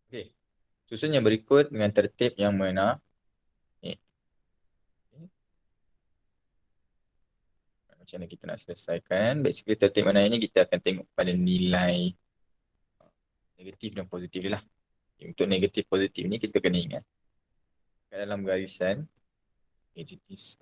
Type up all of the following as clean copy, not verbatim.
Okey. Susun yang berikut dengan tertib yang mana. Macam mana kita nak selesaikan. Basically tertib mana ini kita akan tengok pada nilai negatif dan positif je lah. Untuk negatif positif ni kita kena ingat kat dalam garisan editis.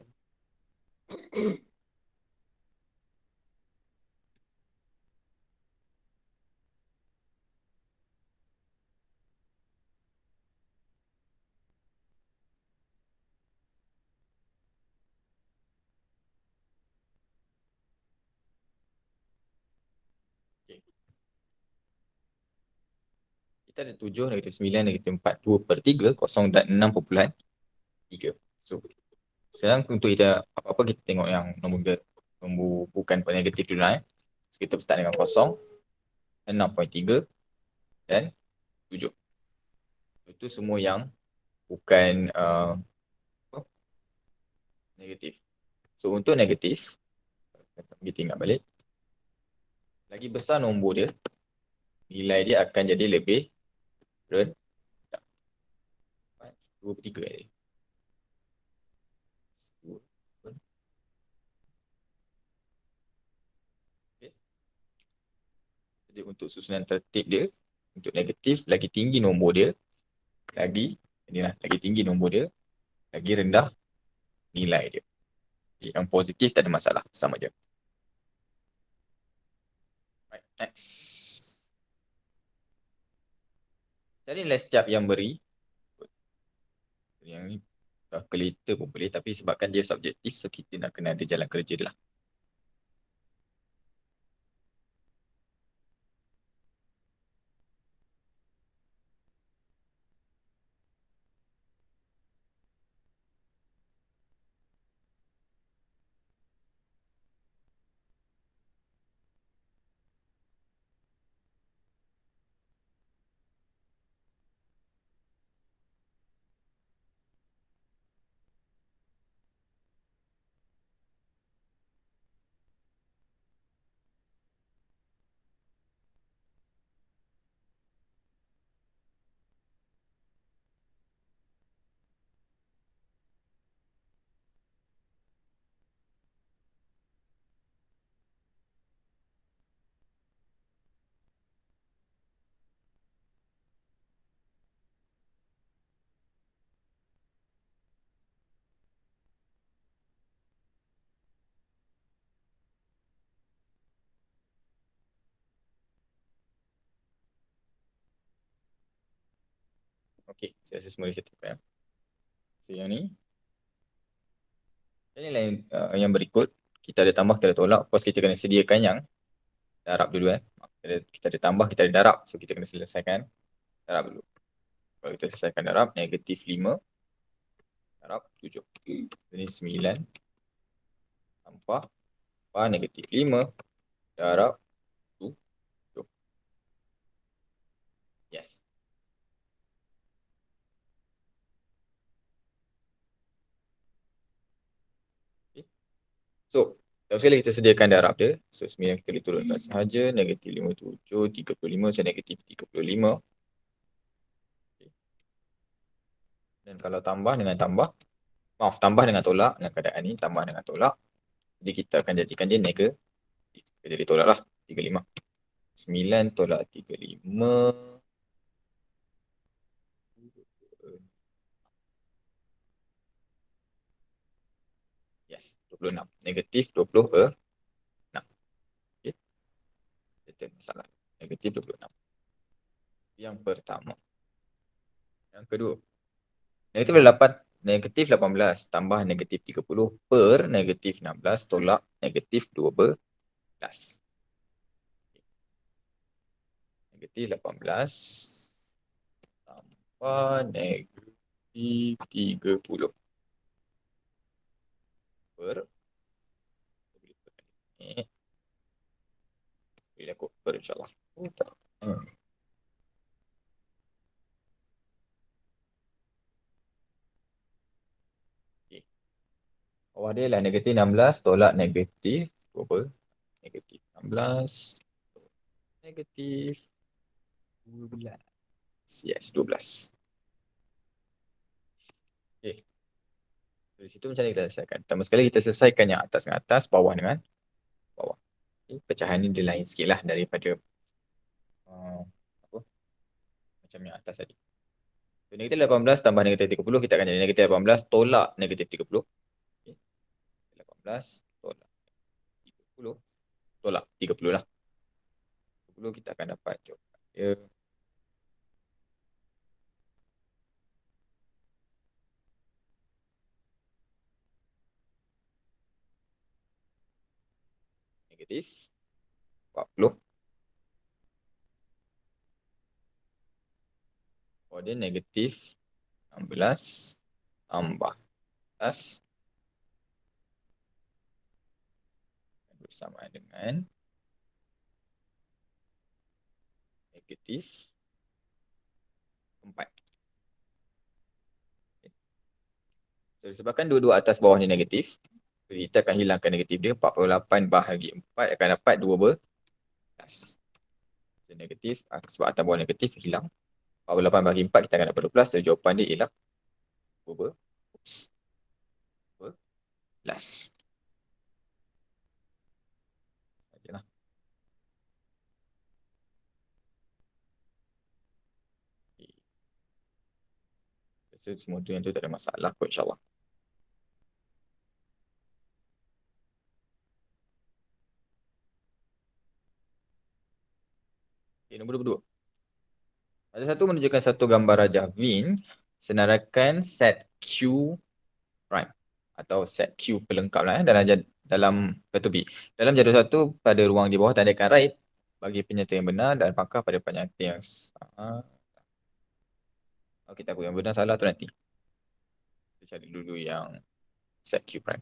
Okay. Kita ada 7, negatif 9, negatif 4, 2 per 3, kosong dan 6.3. So, sekarang untuk kita apa-apa kita tengok yang nombor bukan negatif dulu lah. So, kita start dengan kosong, 6.3 dan 7. Itu semua yang bukan negatif. So, untuk negatif, kita ingat balik. Lagi besar nombor dia, nilai dia akan jadi lebih rendah. 2/3 ni. Okay. Jadi untuk susunan tertib dia, untuk negatif, lagi tinggi nombor dia, lagi tinggi nombor dia, lagi rendah nilai dia. Yang positif tak ada masalah, sama je. Right, next. Cari nilai setiap yang beri. Yang ni calculator pun boleh, tapi sebabkan dia subjektif, so kita nak kena ada jalan kerja dia lah. Okey, saya rasa semua dah settle ya. So yang ni. Nilai yang berikut, kita ada tambah, kita ada tolak. Of course kita kena sediakan yang darab dulu kan. Kita ada tambah, kita ada darab. So kita kena selesaikan darab dulu. Kalau kita selesaikan darab, negatif 5 darab 7. Ini 9 tambah negatif 5 darab 7. Yes. Okay. So, sekali kita sediakan darab dia. So 9 kita boleh turunkan sahaja. Negatif 5, 7, 35. So negatif 35. Okay. Dan kalau tambah dengan tambah, tambah dengan tolak, dalam keadaan ni tambah dengan tolak, jadi kita akan jadikan dia negatif. Jadi tolak lah 35. 9 tolak 35. Yes, 26. Negatif 26. Okay. Itu masalah. Negatif 26. Yang pertama. Yang kedua. Negatif 8. Negatif 18 tambah negatif 30 per negatif 16 tolak negatif 12. Negatif 18 tambah negatif 30 per bila aku per insyaAllah. Okay. Bawah dia lah negatif 16 tolak negatif berapa? Negatif 16 negatif 12. Yes, 12. Okay. Dari situ macam mana kita selesaikan? Pertama sekali kita selesaikan yang atas dengan atas, bawah dengan bawah. Okay. Pecahan ni dia lain sikit lah daripada apa? Macam yang atas tadi. So, negatif 18 tambah negatif 30, kita akan jadi negatif 18 tolak negatif 30. Okay. 18 tolak 30, tolak 30 lah. 30 kita akan dapat jawapan dia. Negatif 40. Oh, dia negatif 16 tambah 11 bersama dengan negatif 4. So, disebabkan dua-dua atas bawah ni negatif, kita akan hilangkan negatif dia. 48 bahagi 4 akan dapat 12. So, negatif, sebab atas bawah negatif, hilang. 48 bahagi 4 kita akan dapat 12. So, jawapan dia ialah 12. Sajalah. So, semua tu yang tu tak ada masalah kot, insyaAllah. Okay, nombor 22. Ada satu menunjukkan satu gambar rajah Wien senarakan set Q prime atau set Q pelengkap lah dalam batu B. Dalam jadual satu pada ruang di bawah tandakan right bagi penyata yang benar dan pangkah pada penyata yang salah. Kita tahu yang benar salah tu nanti. Kita cari dulu yang set Q prime.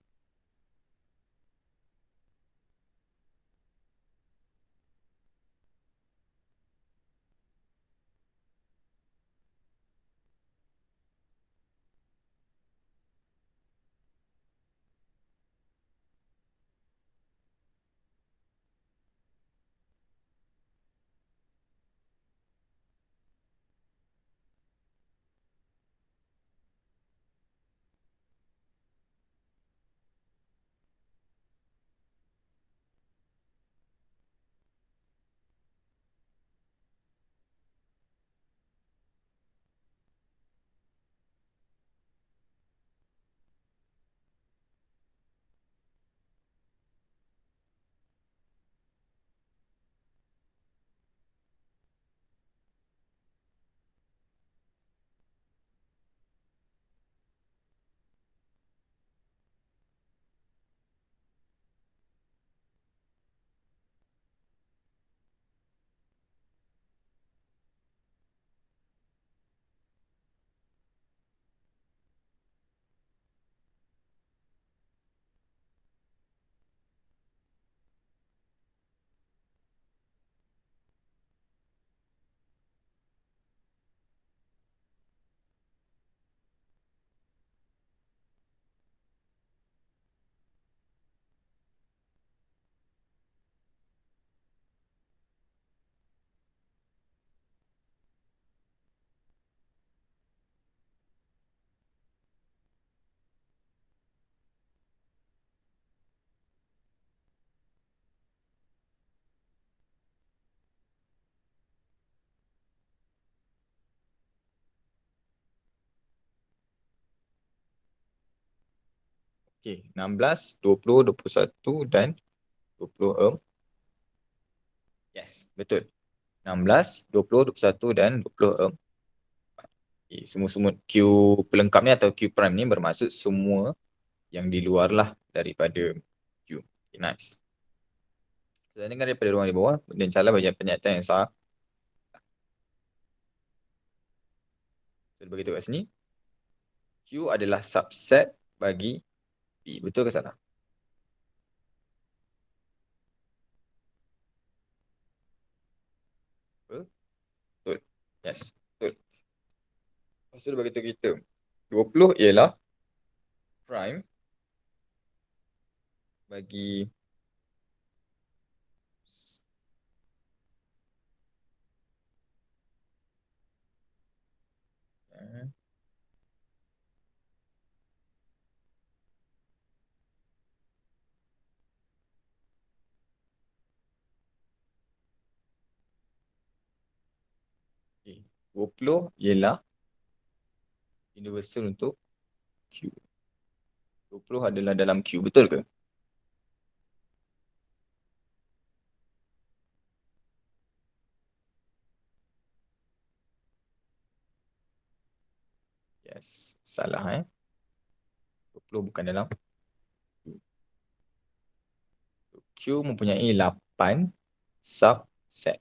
Okey, 16, 20, 21 dan 24. Yes, betul. 16, 20, 21 dan 24. Okay, semua-semua Q pelengkap ni atau Q prime ni bermaksud semua yang di luar lah daripada Q. Okay, nice. So, dengar daripada ruang di bawah dan salah bagi pernyataan yang sah. So, begitu kat sini. Q adalah subset bagi P. Betul ke salah? Betul. Yes. Betul. Lepas tu bagi tahu kita 20 ialah prime bagi Okay. 20 ialah universal untuk Q. 20 adalah dalam Q, betul ke? Yes, salah 20 bukan dalam Q. Q mempunyai 8 subset.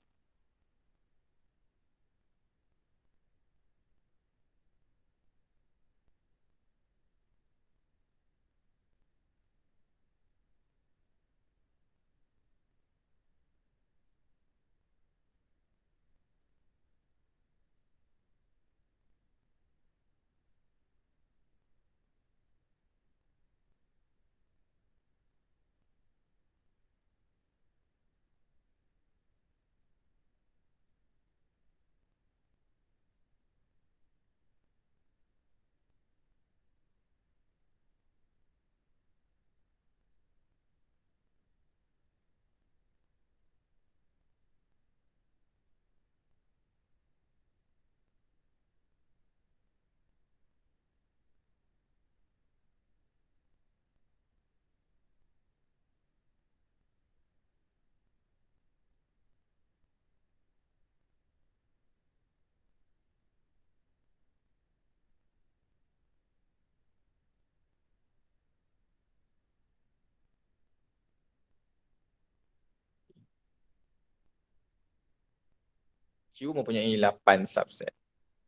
Q mempunyai 8 subset.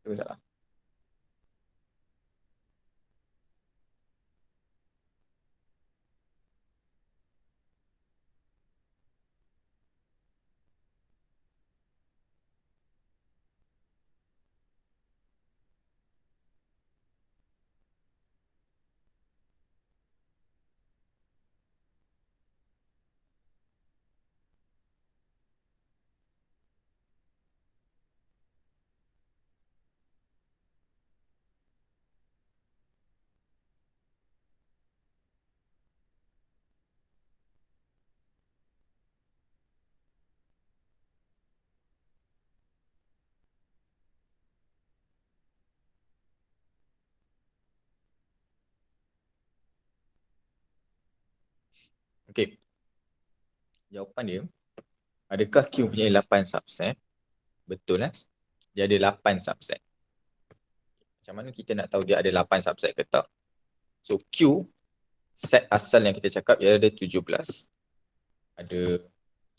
Itu salah. Okey. Jawapan dia, adakah Q mempunyai 8 subset? Betul Dia ada 8 subset. Macam mana kita nak tahu dia ada 8 subset ke tak? So Q, set asal yang kita cakap ia ada 17. Ada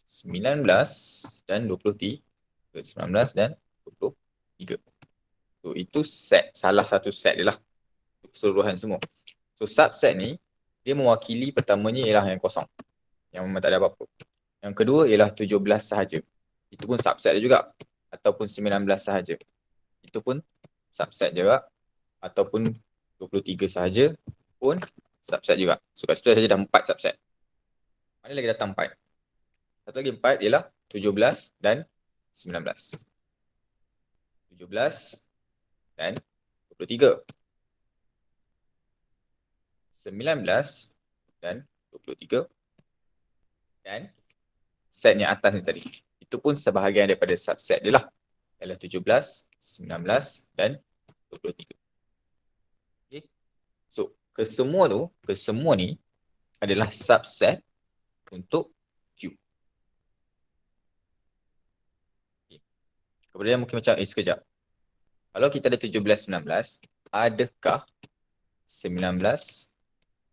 19 dan 23. 19 dan 23. So itu set, salah satu set dia lah. Keseluruhan semua. So subset ni, dia mewakili pertamanya ialah yang kosong. Yang memang tak ada apa-apa. Yang kedua ialah 17 sahaja. Itu pun subset dia juga. Ataupun 19 sahaja. Itu pun subset juga. Ataupun 23 sahaja pun subset juga. So kat situ saja dah 4 subset. Mana lagi datang 4? Satu lagi 4 ialah 17 dan 19. 17 dan 23. 19 dan 23. Dan set yang atas ni tadi. Itu pun sebahagian daripada subset dia lah. Ialah 17, 19 dan 23. Okay. So, kesemua ni adalah subset untuk Q. Okay. Kemudian mungkin macam, sekejap. Kalau kita ada 17, 19, adakah 19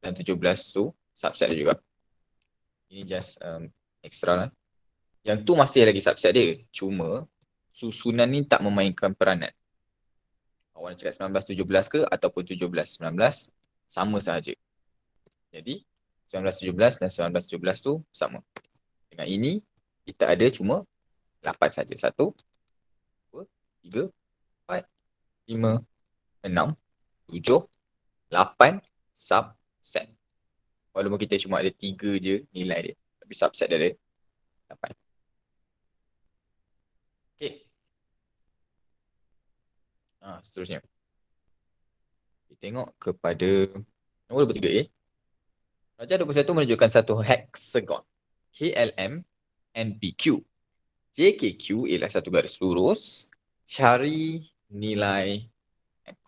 dan 17 tu subset dia juga? Ini just extra lah. Yang tu masih lagi subset dia. Cuma susunan ni tak memainkan peranan. Awak nak cakap 19, 17 ke ataupun 17, 19 sama sahaja. Jadi 19, 17 dan 19, 17 tu sama. Dengan ini kita ada cuma 8 saja. 1, 2, 3, 4, 5, 6, 7, 8 subset. Walaupun kita cuma ada 3 je nilai dia. Tapi subset dia ada 8. Okay. Seterusnya. Kita tengok kepada nombor 23 A. Darjah 21 menunjukkan satu hexagon. KLM NPQ. JKQ ialah satu garis lurus. Cari nilai X.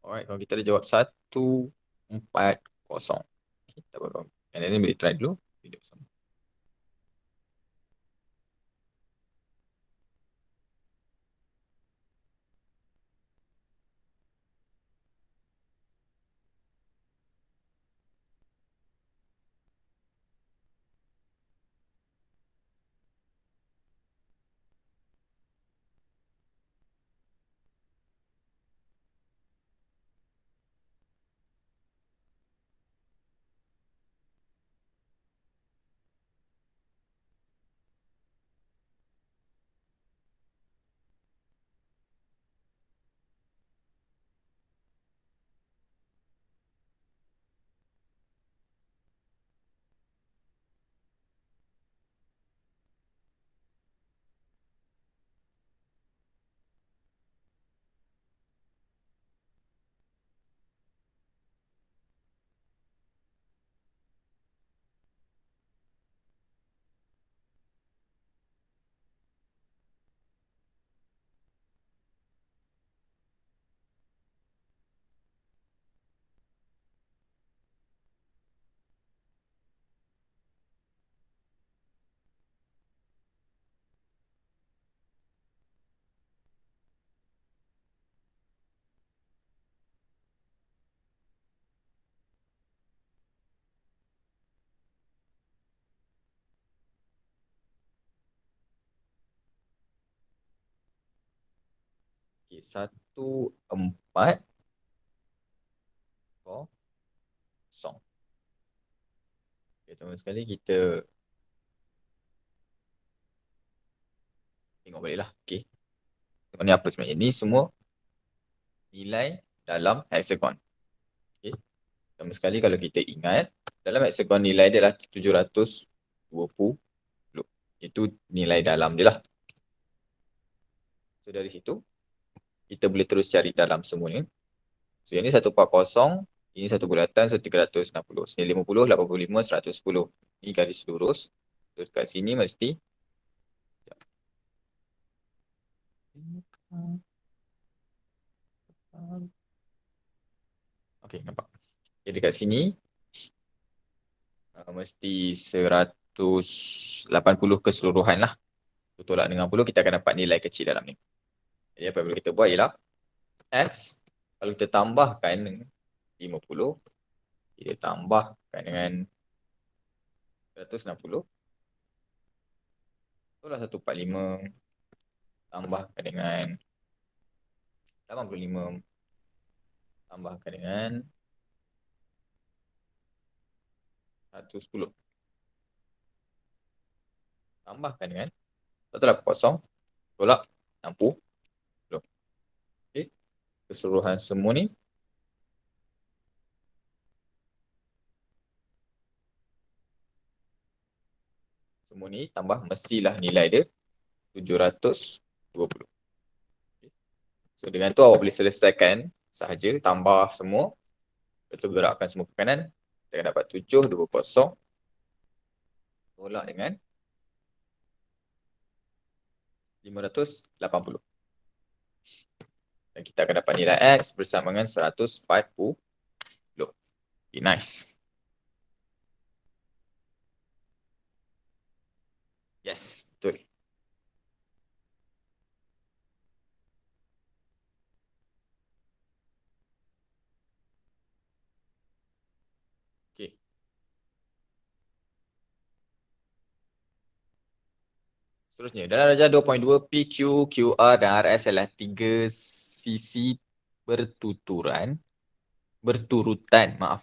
Alright, kalau kita dah jawab 140. Kita bakal. And then boleh try dulu. Video bersama. Okay, 14 kosong. Okay, teman sekali kita tengok balik lah. Okay. Tengok ni apa sebenarnya. Ini semua nilai dalam hexagon. Okay. Teman sekali kalau kita ingat, dalam hexagon nilai dia adalah 720. Itu nilai dalam dia lah. So dari situ, kita boleh terus cari dalam semuanya. So yang ni 140, ini satu bulatan, so 360. Sini 50, 85, 110. Ini garis lurus. So dekat sini mesti. Okey, nampak. Jadi dekat sini, mesti 180 keseluruhan lah. Tolak dengan 10, kita akan dapat nilai kecil dalam ni. Jadi apa yang perlu kita buat ialah X, kalau kita tambahkan dengan 50, kita tambahkan dengan 160, itulah 145, tambahkan dengan 85, tambahkan dengan 110, tambahkan dengan 180, tolak 60. Okay. Keseluruhan semua ni tambah mestilah nilai dia 720. Okay. So dengan tu awak boleh selesaikan sahaja, tambah semua, betul gerakkan semua ke kanan, kita akan dapat 720 tolak dengan 580. Dan kita akan dapat nilai X bersama dengan 140. Okay, nice. Yes, betul. Okay. Seterusnya, dalam darjah 2.2, PQ, QR dan RS adalah tiga sisi berturutan,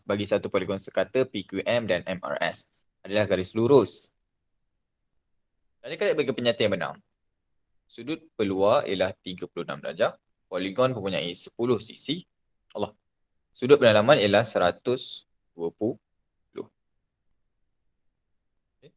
bagi satu poligon sekata PQM dan MRS adalah garis lurus. Jadi bagi pernyataan yang benar. Sudut peluar ialah 36 darjah. Poligon mempunyai 10 sisi. Allah. Sudut pendalaman ialah 120. Okay.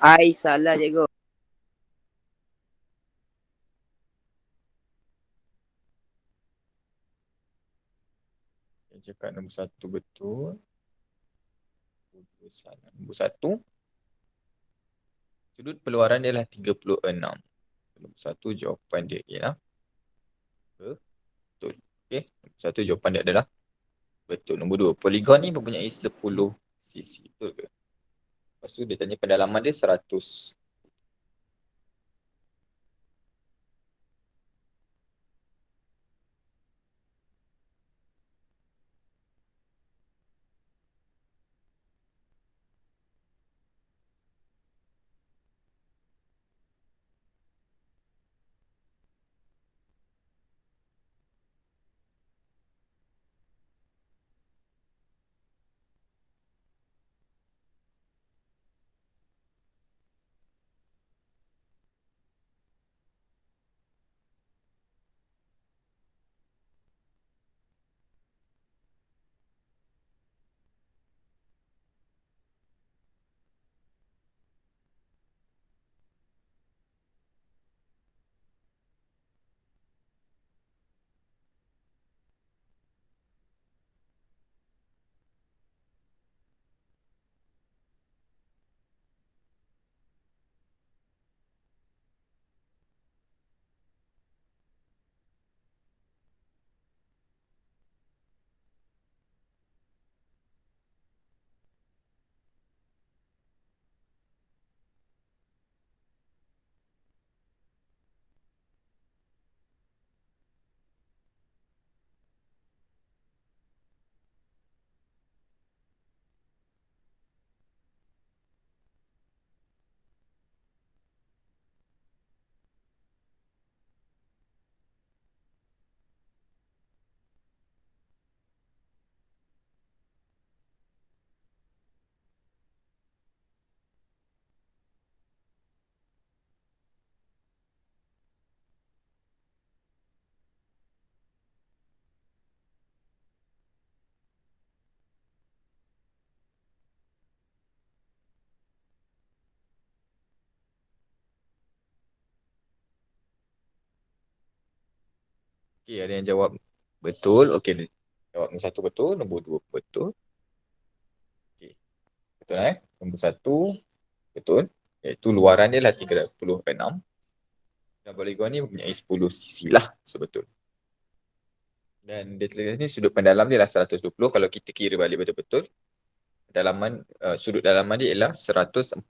Ai, salah cikgu. Saya cakap nombor 1 betul. Nombor 1. Sudut peluaran dia adalah 36. Nombor 1 jawapan dia ialah betul. Okey. Nombor 1 jawapan dia adalah betul. Nombor 2. Poligon ni mempunyai 10 sisi. Betul ke? Lepas tu dia tanya pendalaman dia 100. Okey, ada yang jawab betul. Okey, jawab nombor 1 betul, nombor 2 betul. Okey. Betul Nombor 1 betul. Iaitu luaran dia lah 36. Dan poligon ni mempunyai 10 sisi lah. So betul. Dan dia tulis ni sudut pendalam dia lah 120. Kalau kita kira balik betul-betul, sudut dalaman dia ialah 140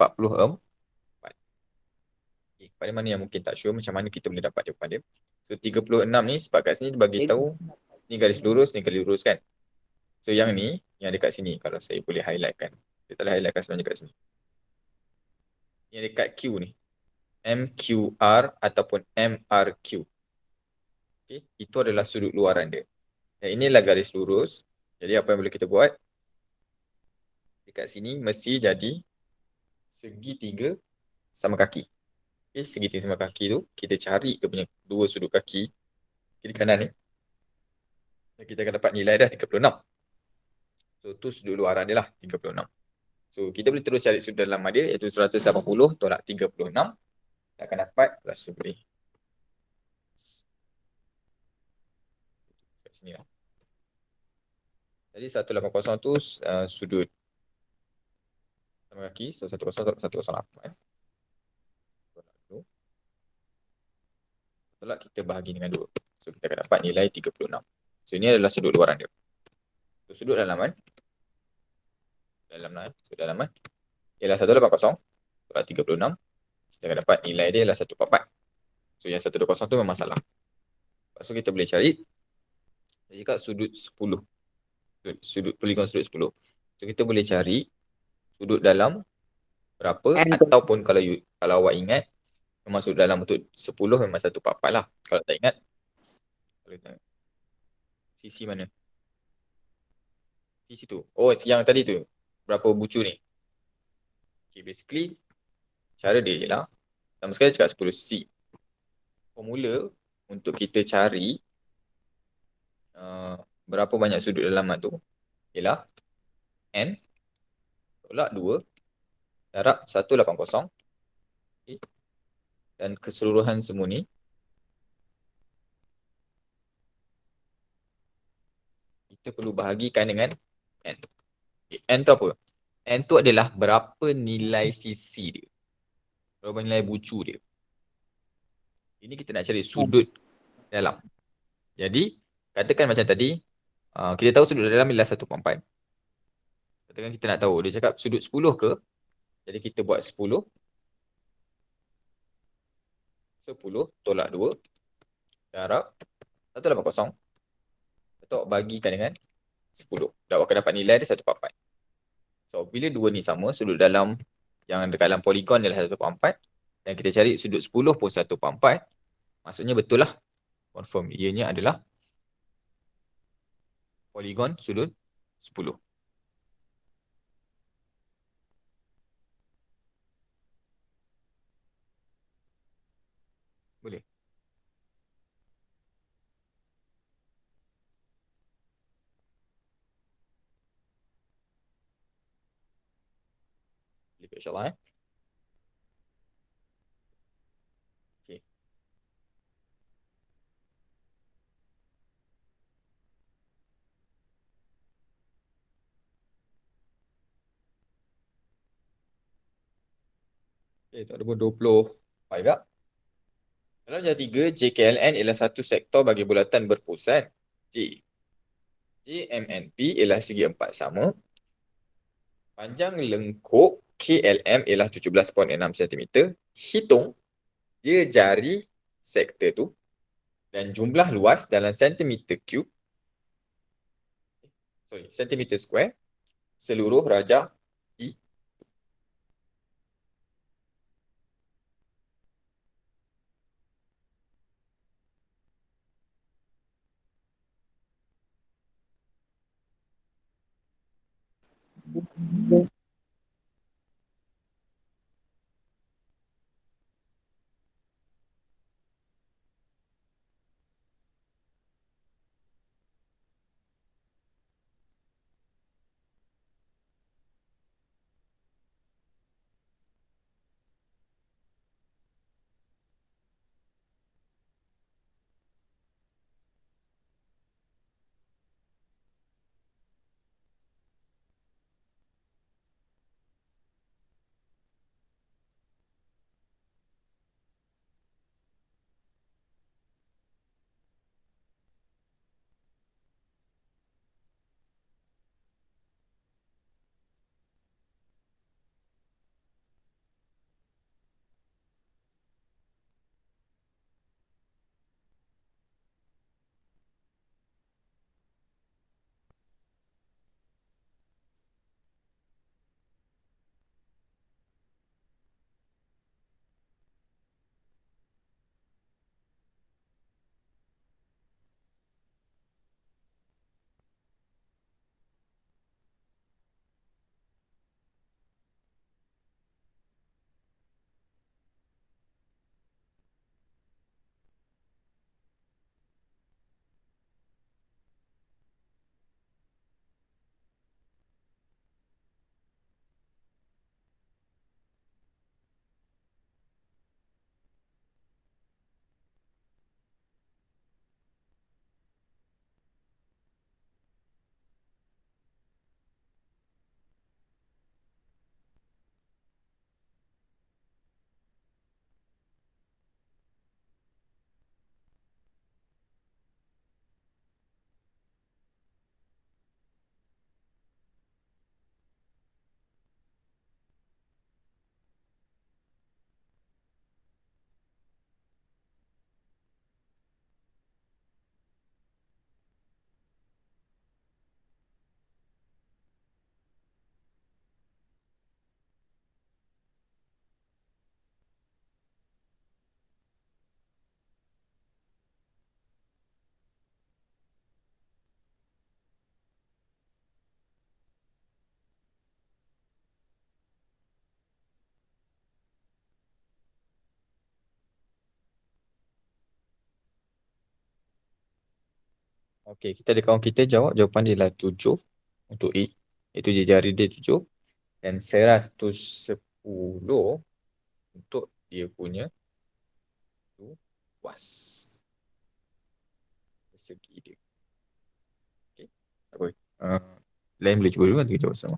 Okay. Pada mana yang mungkin tak sure, macam mana kita boleh dapat jawapan dia. So 36 ni sebab kat sini dia bagi tahu ni garis lurus, ni garis lurus kan. So yang ni, yang dekat sini kalau saya boleh highlight kan. Saya telah highlightkan sebenarnya kat sini. Yang dekat Q ni. MQR ataupun MRQ. Okay. Itu adalah sudut luaran dia. Dan inilah garis lurus. Jadi apa yang boleh kita buat? Dekat sini mesti jadi segitiga sama kaki. Okay. Segitiga sama kaki tu, kita cari dia punya dua sudut kaki kiri kanan ni. Kita akan dapat nilai dah 36. So, tu sudut luaran dia lah, 36. So, kita boleh terus cari sudut dalaman dia, iaitu 180 tolak 36. Kita akan dapat, rasa boleh. Kat sini lah. Jadi 180 tu sudut sama kaki, so 10 tolak 108. Tolak kita bahagi dengan 2. So, kita akan dapat nilai 36. So, ini adalah sudut luaran dia. So, sudut dalaman. Sudut dalaman ialah 180 tolak 36. Kita akan dapat nilai dia ialah 144. So, yang 120 tu memang salah. Lepas tu kita boleh cari, dia cakap sudut 10. Sudut poligon sudut 10. So, kita boleh cari sudut dalam berapa, ataupun kalau awak ingat, memang sudut dalam untuk 10 memang 144 lah. Kalau tak ingat, sisi mana? Sisi tu. Oh, yang tadi tu. Berapa bucu ni? Okay, basically, cara dia ialah, sama sekali cakap 10 sisi. Formula untuk kita cari berapa banyak sudut dalaman tu ialah N tolak 2 darab 180. Okay. Dan keseluruhan semua ni kita perlu bahagikan dengan N. Okay. N tu apa? N tu adalah berapa nilai sisi dia. Berapa nilai bucu dia. Ini kita nak cari sudut dalam. Jadi, katakan macam tadi, kita tahu sudut dalam ialah 1/4. Katakan kita nak tahu, dia cakap sudut 10 ke? Jadi kita buat 10. 10 tolak 2 darab 180. Atau bagikan dengan 10. Dan awak akan dapat nilai dia 1/4. So, bila dua ni sama, sudut dalam yang dekat dalam poligon adalah 1/4. Dan kita cari sudut 10 pun 1/4. Maksudnya betul lah. Confirm ianya adalah poligon sudut 10. Boleh? Boleh insyaAllah Okay. Okay, tak ada pun 20. Baik tak? Dalam jahat 3, JKLN ialah satu sektor bagi bulatan berpusat J. JMNP ialah segi 4 sama. Panjang lengkuk KLM ialah 17.6 cm. Hitung dia jari sektor tu dan jumlah luas dalam sentimeter cube, sentimeter square seluruh rajah I. Okey, kita ada kawan kita jawab jawapan dia adalah 7 untuk A. Iaitu jari dia 7 dan 110 untuk dia punya luas persegi dia. Okey. Tak apa. Lain boleh cuba dulu nanti kita jawab sama.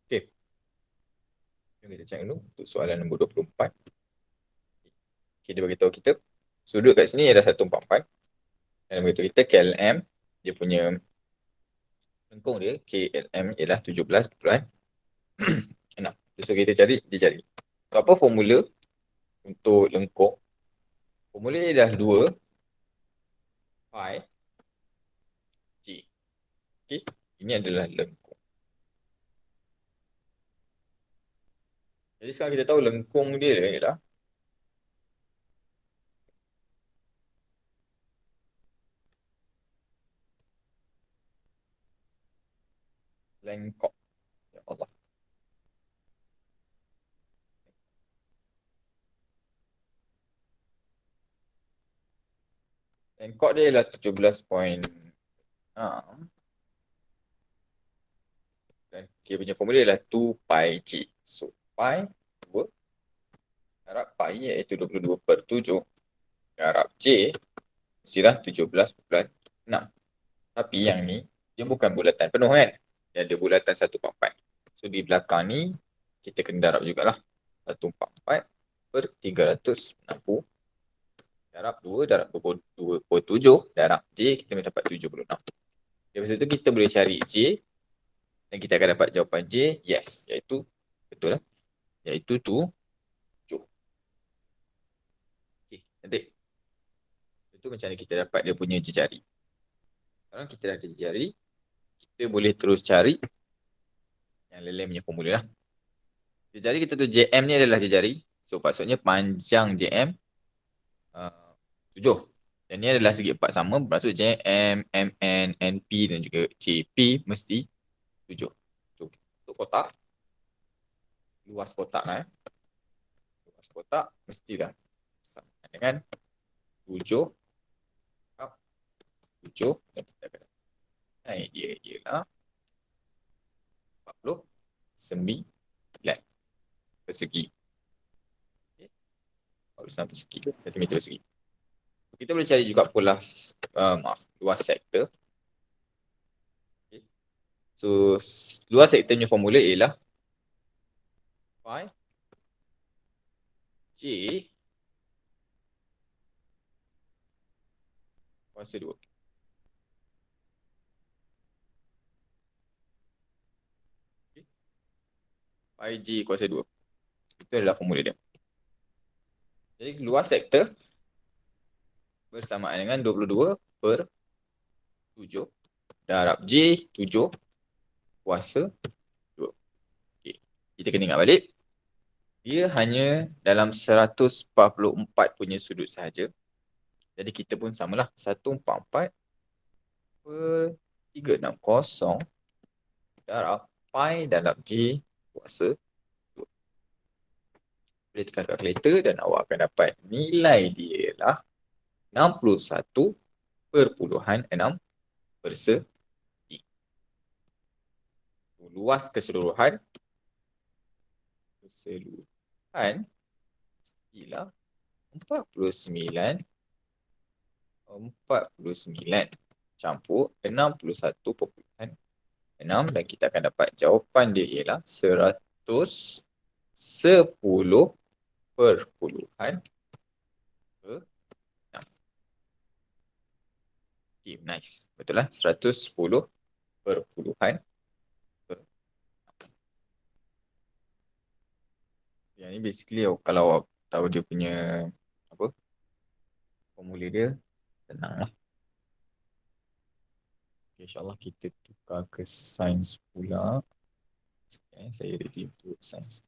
Okey. Jom kita check dulu untuk soalan nombor 24. Okay, dia beritahu kita sudut kat sini adalah 144. Dan dia beritahu kita KLM, dia punya lengkung dia, KLM ialah 17.6. So kita cari, dia cari. So, apa formula untuk lengkung? Formula dia adalah 2 pi G. Okay. Ini adalah lengkung. Jadi sekarang kita tahu lengkung dia ialah lengkok. Ya Allah. Lengkok dia ialah 17.6. Dan dia punya formula ialah 2 pi G. So, pi 2 darab pi iaitu 22/7 darab J mestilah 17.6. Tapi yang ni, dia bukan bulatan penuh kan? Dia ada bulatan 144. So, di belakang ni, kita kena darab jugalah. 144/360 darab 2 darab 27 darab J, kita boleh dapat 76. Lepas itu, kita boleh cari J dan kita akan dapat jawapan J, yes. Iaitu, betul lah. Iaitu 7. Okay, nanti. Itu macam mana kita dapat dia punya jejari. Sekarang kita dah ada jejari, kita boleh terus cari yang lain-lain punya formula lah. Jejari kita tu JM ni adalah jejari. So maksudnya panjang JM 7. Dan ni adalah segi 4 sama. Bermaksud JM, MN, NP dan juga JP mesti 7. So untuk kotak, luas kotak lah. Luas kotak mestilah sama dengan 7 7 dan kita akan naik dia ialah 49 persegi. Okay. 49 persegi. 1 meter persegi. Kita boleh cari juga pula luas sektor. Okay. So luas sektor punya formula ialah pi J kuasa 2. Okay. Pi J kuasa 2. Itu adalah formula dia. Jadi luas sektor bersamaan dengan 22/7 darab J 7 kuasa 2. Okay. Kita kena ingat balik. Dia hanya dalam 144 punya sudut sahaja. Jadi kita pun samalah. 144/360 darab pi darab J kuasa 2. Boleh tekan kalkulator dan awak akan dapat nilai dia ialah 61.6%. Luas keseluruhan ialah 49 campur 61.6, dan kita akan dapat jawapan dia ialah 110.6. Okay, nice. Betul lah. 110.6. Yang ni basically kalau awak tahu dia punya apa formula dia, senang lah. Okay, InsyaAllah kita tukar ke sains pula. Okay, saya ready untuk sains.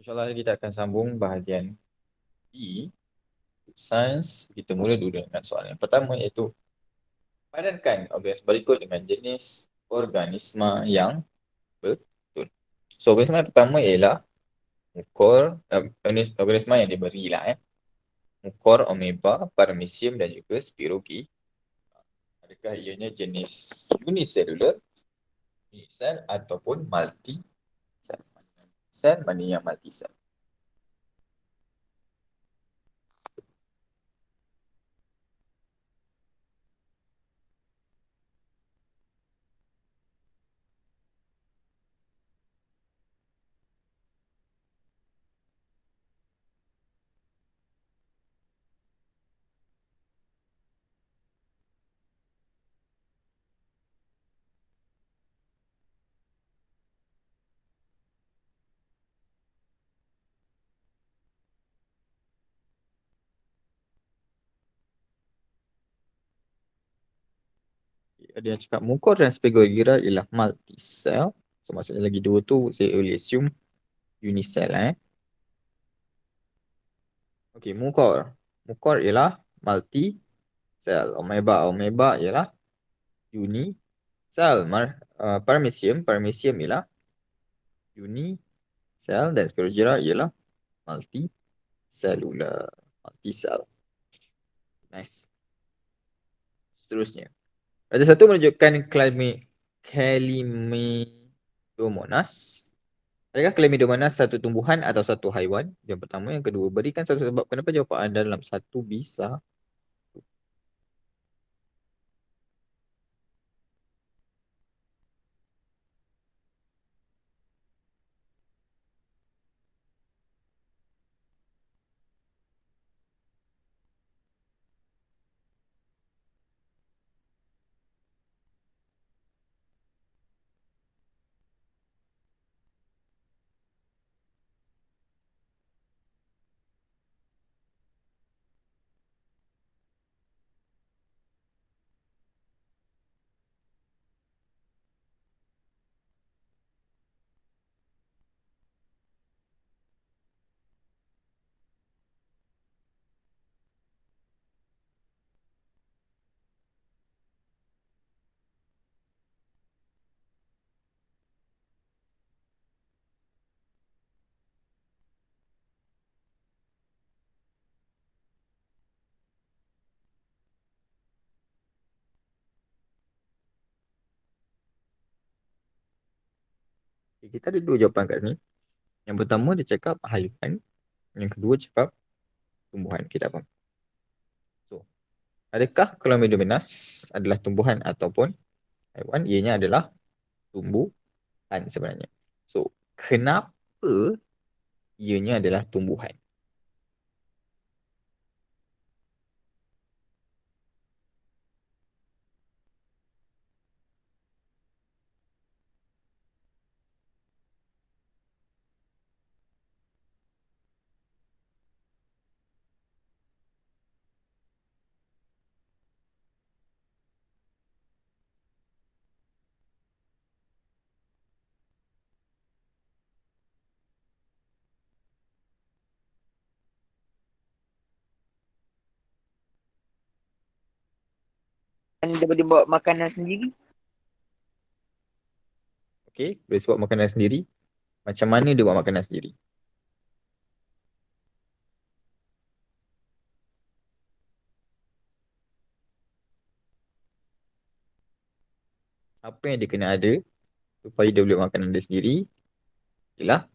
InsyaAllah kita akan sambung bahagian B. Sains, kita mula dulu dengan soalan yang pertama, iaitu padankan organisma berikut dengan jenis organisma yang betul. So, organisma yang pertama ialah organisma yang diberilah mukor, ameba, paramecium dan juga spirogi. Adakah ianya jenis uniselular, unisel ataupun multi sel? Sel mana yang multi sel? Ada yang cakap mukor dan spirogyra ialah multi cell. So maksudnya lagi dua tu saya boleh assume unicell Okey, mukor. Mukor ialah multi cell. Ameba ialah unicell. Paramecium ialah unicell dan spirogyra ialah multicellular. Multicell. Nice. Seterusnya. Ada satu menunjukkan Chlamydomonas. Adakah Chlamydomonas satu tumbuhan atau satu haiwan? Yang pertama. Yang kedua, berikan satu sebab kenapa jawapan anda dalam satu bisa. Kita ada dua jawapan kat sini. Yang pertama dia cakap haiwan. Yang kedua cakap tumbuhan. Kita faham. So, adakah Chlamydomonas adalah tumbuhan ataupun haiwan? Ianya adalah tumbuhan sebenarnya. So, kenapa ianya adalah tumbuhan? Dia bawa makanan sendiri. Okey, boleh sebut makanan sendiri. Macam mana dia buat makanan sendiri? Apa yang dia kena ada supaya dia boleh buat makanan dia sendiri? Ialah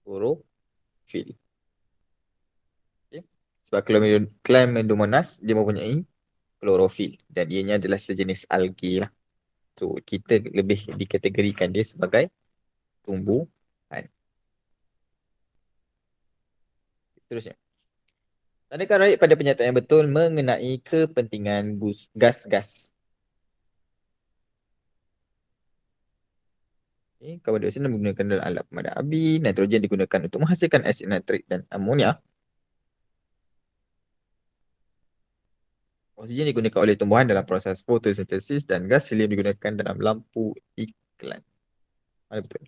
klorofil. Okay. Sebab Chlamydomonas dia mempunyai klorofil dan ianya adalah sejenis algae lah. So, kita lebih dikategorikan dia sebagai tumbuhan. Seterusnya. Tandaikan right pada pernyataan yang betul mengenai kepentingan gas-gas. Okay. Karbon dioksida menggunakan dalam alat pemadam api, nitrogen digunakan untuk menghasilkan asid nitrik dan amonia. Oksigen digunakan oleh tumbuhan dalam proses fotosintesis dan gas helium digunakan dalam lampu iklan. Mana betul?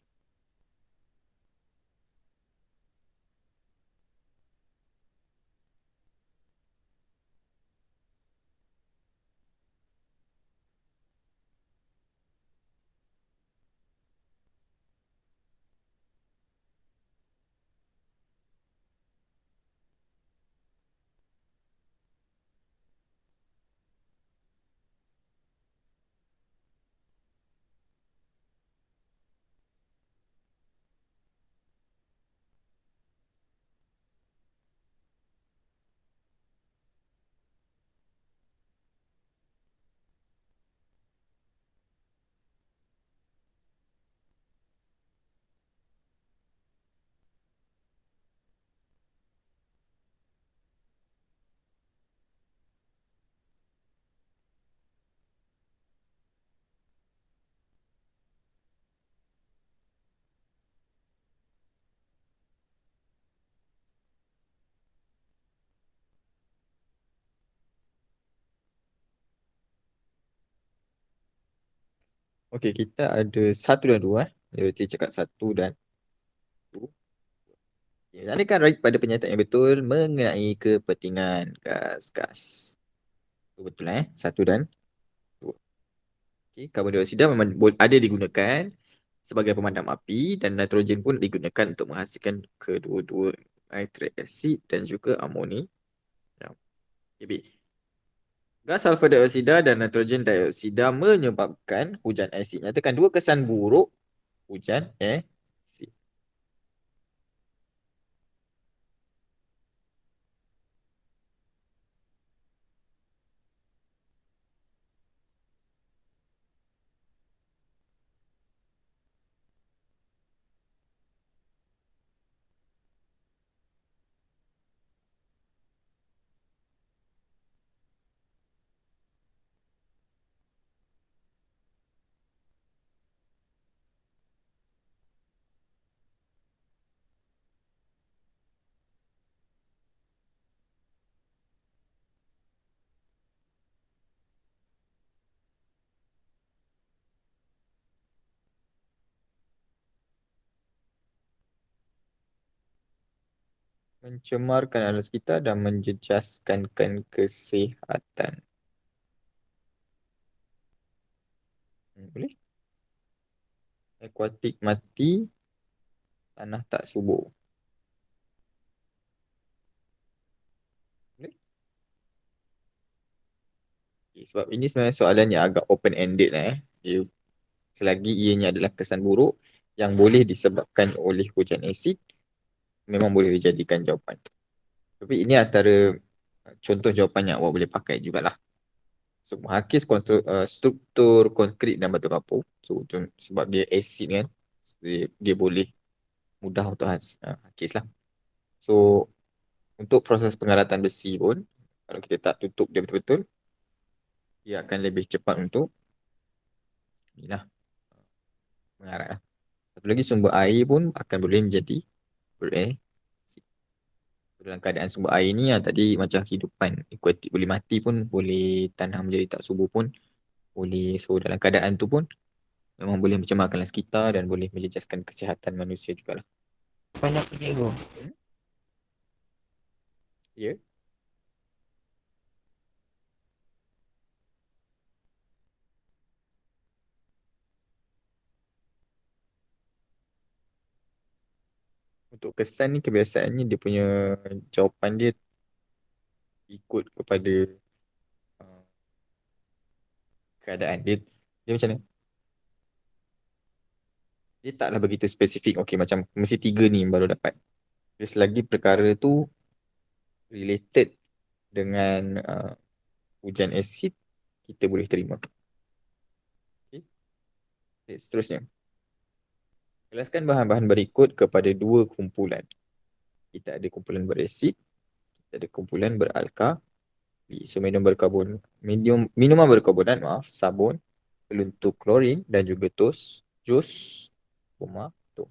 Okey, kita ada satu dan dua. Dia cakap satu dan dua. Okay. Tandaikan right pada pernyataan yang betul mengenai kepentingan gas-gas. Itu betul satu dan dua. Okay. Karbon dioksida memang ada digunakan sebagai pemadam api dan nitrogen pun digunakan untuk menghasilkan kedua-dua nitric acid dan juga amonium. Okay. Gas sulfur dioksida dan nitrogen dioksida menyebabkan hujan asid. Nyatakan dua kesan buruk hujan asid. Mencemarkan alam sekitar dan menjejaskan kesihatan. Boleh? Akuatik mati, tanah tak subur. Boleh? Okay, sebab ini sebenarnya soalan yang agak open-ended lah. Dia Selagi ianya adalah kesan buruk yang boleh disebabkan oleh hujan asid, memang boleh dijadikan jawapan. Tapi ini antara contoh jawapan yang awak boleh pakai jugalah. So, menghakis struktur konkrit dan batu kapur. So, sebab dia asid kan, dia boleh mudah untuk hakis lah. So, untuk proses pengaratan besi pun, kalau kita tak tutup dia betul-betul, dia akan lebih cepat untuk inilah, mengarat lah. Satu lagi, sumber air pun akan boleh menjadi berasid. Dalam keadaan sumber air ni tadi macam kehidupan akuatik boleh mati pun, boleh tanah menjadi tak subur pun boleh. So dalam keadaan tu pun memang boleh mencemarkan sekitar dan boleh menjejaskan kesihatan manusia jugalah. Banyak cikgu. Hmm? Ya. Untuk kesan ni kebiasaannya dia punya jawapan dia ikut kepada uh, keadaan dia. Dia macam mana? Dia taklah begitu spesifik. Okey, macam mesti tiga ni baru dapat. Dia selagi perkara tu related dengan hujan asid, kita boleh terima. Okay. Seterusnya. Jelaskan bahan-bahan berikut kepada dua kumpulan. Kita ada kumpulan berasid, kita ada kumpulan beralkali. So minuman berkarbonat, sabun, peluntur klorin dan juga jus tomato.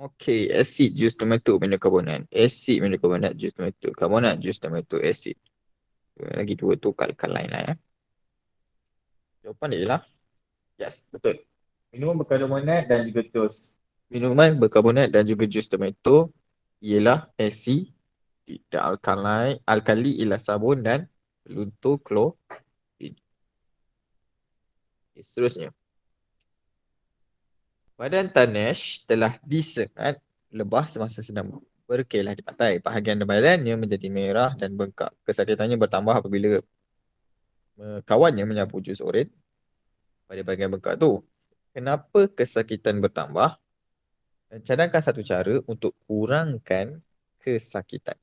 Okey, asid jus tomato karbonat. Asid karbonat jus tomato. Karbonat jus tomato asid. Lagi dua tu kal-kal lain lah ya. Jawapan dia ialah yes, betul. Minuman berkarbonat dan juga jus. Minuman berkarbonat dan juga jus tomato ialah asid. Tidak alkali ialah sabun dan peluntur klorin. Seterusnya. Badan Tanesh telah disengat lebah semasa sedang berkelah di pantai. Bahagian badannya menjadi merah dan bengkak. Kesakitannya bertambah apabila kawannya menyapu jus oren pada bahagian bengkak tu. Kenapa kesakitan bertambah? Cadangkan satu cara untuk kurangkan kesakitan.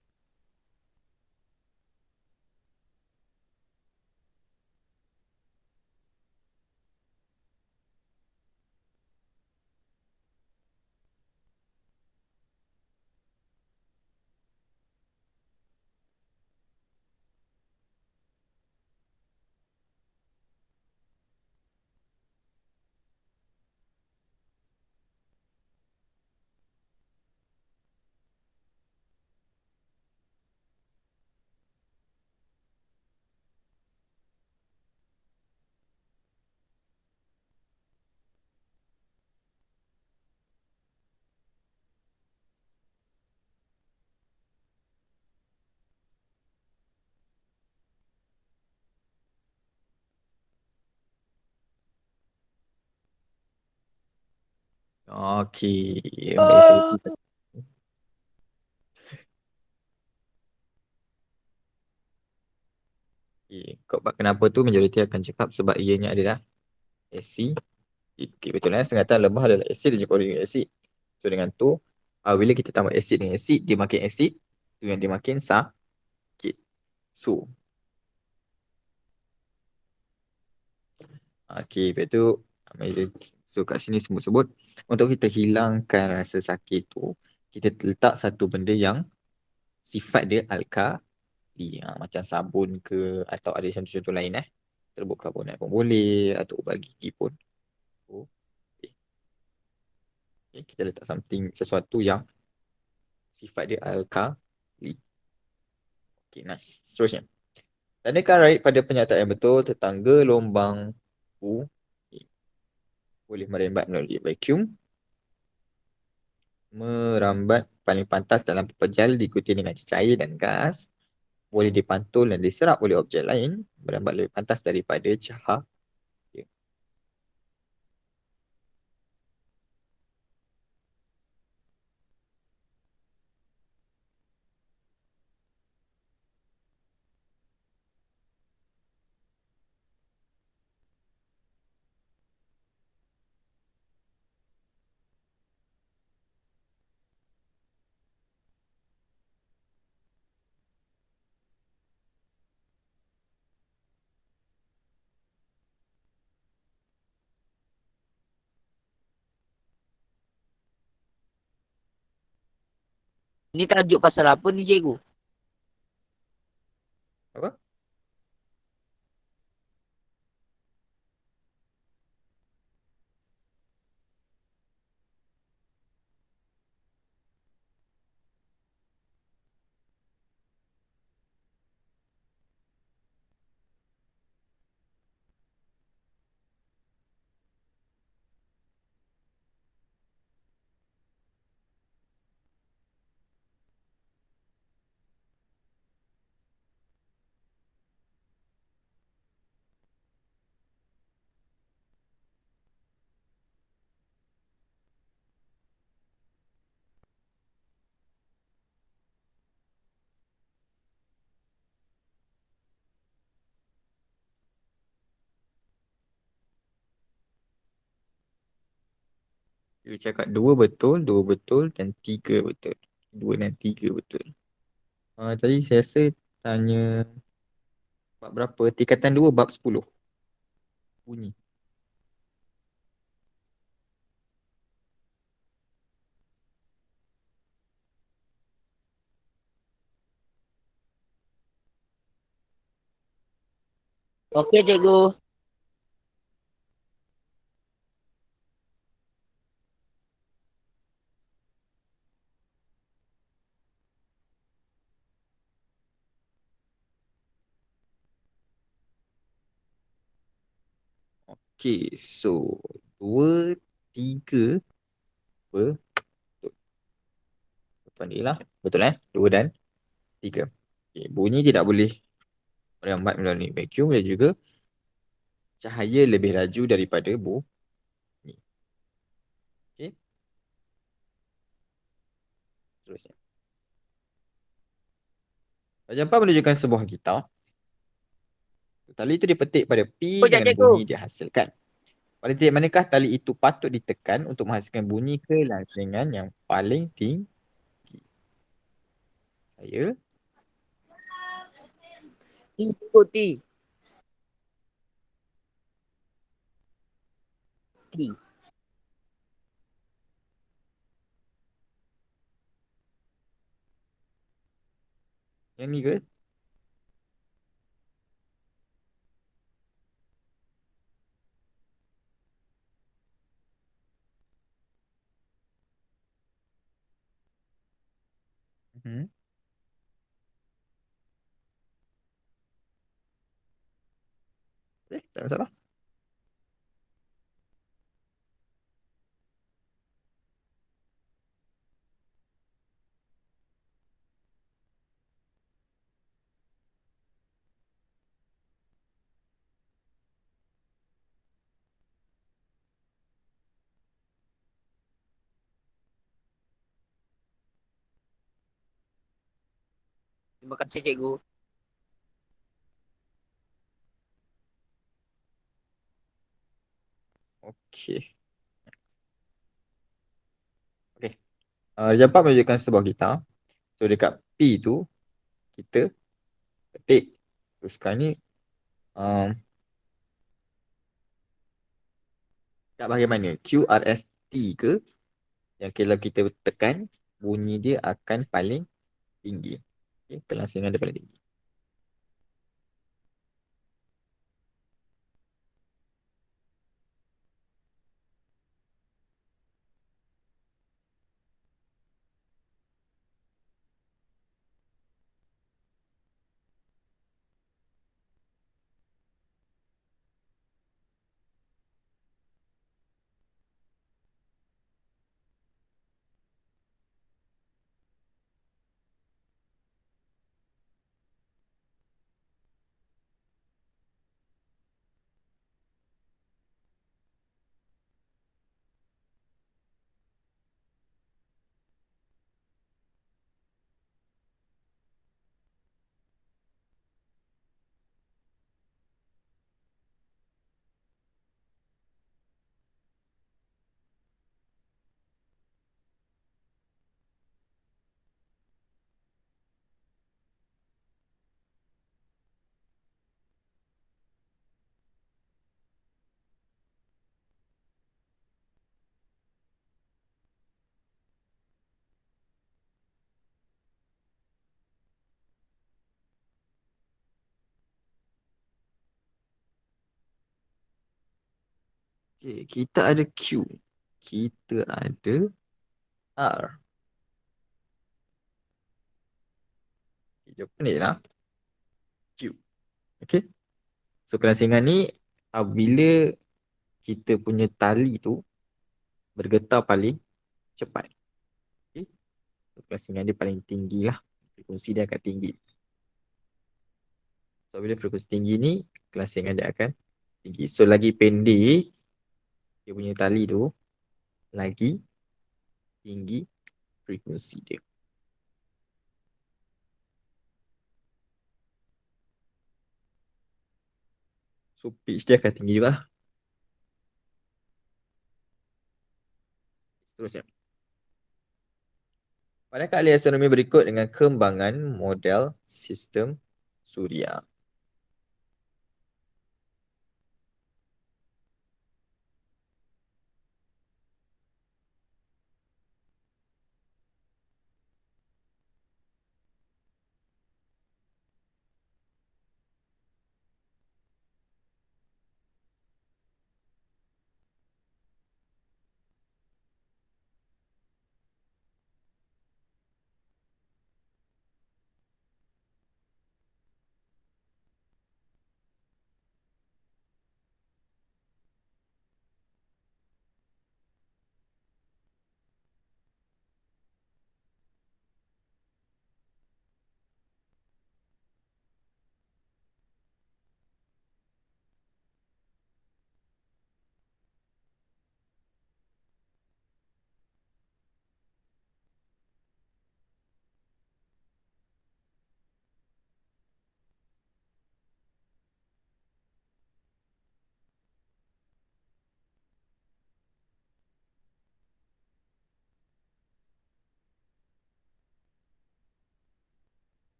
Okey. Baik, so kita kenapa tu majoriti akan cakap sebab ianya adalah acid. Okay, betul sengatan lebah adalah acid dan juga uric acid. So dengan tu bila kita tambah acid dengan acid, dia makin acid, tu yang dia makin sakit. So lepas tu so kat sini sebut-sebut untuk kita hilangkan rasa sakit tu, kita letak satu benda yang sifat dia alkali, macam sabun ke, atau ada contoh-contoh lain terbuk karbonat pun boleh, atau ubat gigi pun. So, kita letak sesuatu yang sifat dia alkali. Okay, nice. Seterusnya, tandakan right pada pernyataan yang betul, tetangga lombang U boleh merembat melalui vacuum. Merambat paling pantas dalam pepejal diikuti dengan cecair dan gas. Boleh dipantul dan diserap oleh objek lain. Merambat lebih pantas daripada cahaya. Ini tajuk pasal apa ni, cikgu? Apa? You cakap dua betul dan tiga betul. Dua dan tiga betul. Tadi saya rasa tanya bab berapa? Tingkatan 2 bab 10. Bunyi. Okey, cikgu. Okay, so dua, tiga, betul. Pandai lah. Betul Dua dan tiga. Okay, bunyi tidak boleh merambat melalui vacuum dan juga cahaya lebih laju daripada bunyi. Okay, seterusnya. Bahagian 4 menunjukkan sebuah gitar. Tali itu dipetik pada P Sekejap, dengan cikgu. bunyi dihasilkan. Pada titik manakah tali itu patut ditekan untuk menghasilkan bunyi kelansingan yang paling tinggi? Saya Ikuti. T. yang ni ke? Hmm. Tak masalah. Terima kasih cikgu. Okey. Okey. Dapat menunjukkan sebuah gitar. So dekat P tu kita ketik. Terus sekarang ni um, kat bahagian mana? QRST ke? Yang kalau kita tekan bunyi dia akan paling tinggi. Okay, kelangsingan dia paling tinggi. Okay, kita ada Q. Kita ada R. Okay, jawapan ni lah. Q. Okay. So kelangsingan ni apabila kita punya tali tu bergetar paling cepat. Okay. So, kelangsingan dia paling tinggi lah. Frekuensi dia akan tinggi. So bila frekuensi tinggi ni, kelangsingan dia akan tinggi. So lagi pendek dia punya tali tu, lagi tinggi frekuensi dia. So pitch dia akan tinggi juga lah. Seterusnya. Pada ahli astronomi berikut dengan kembangan model sistem suria.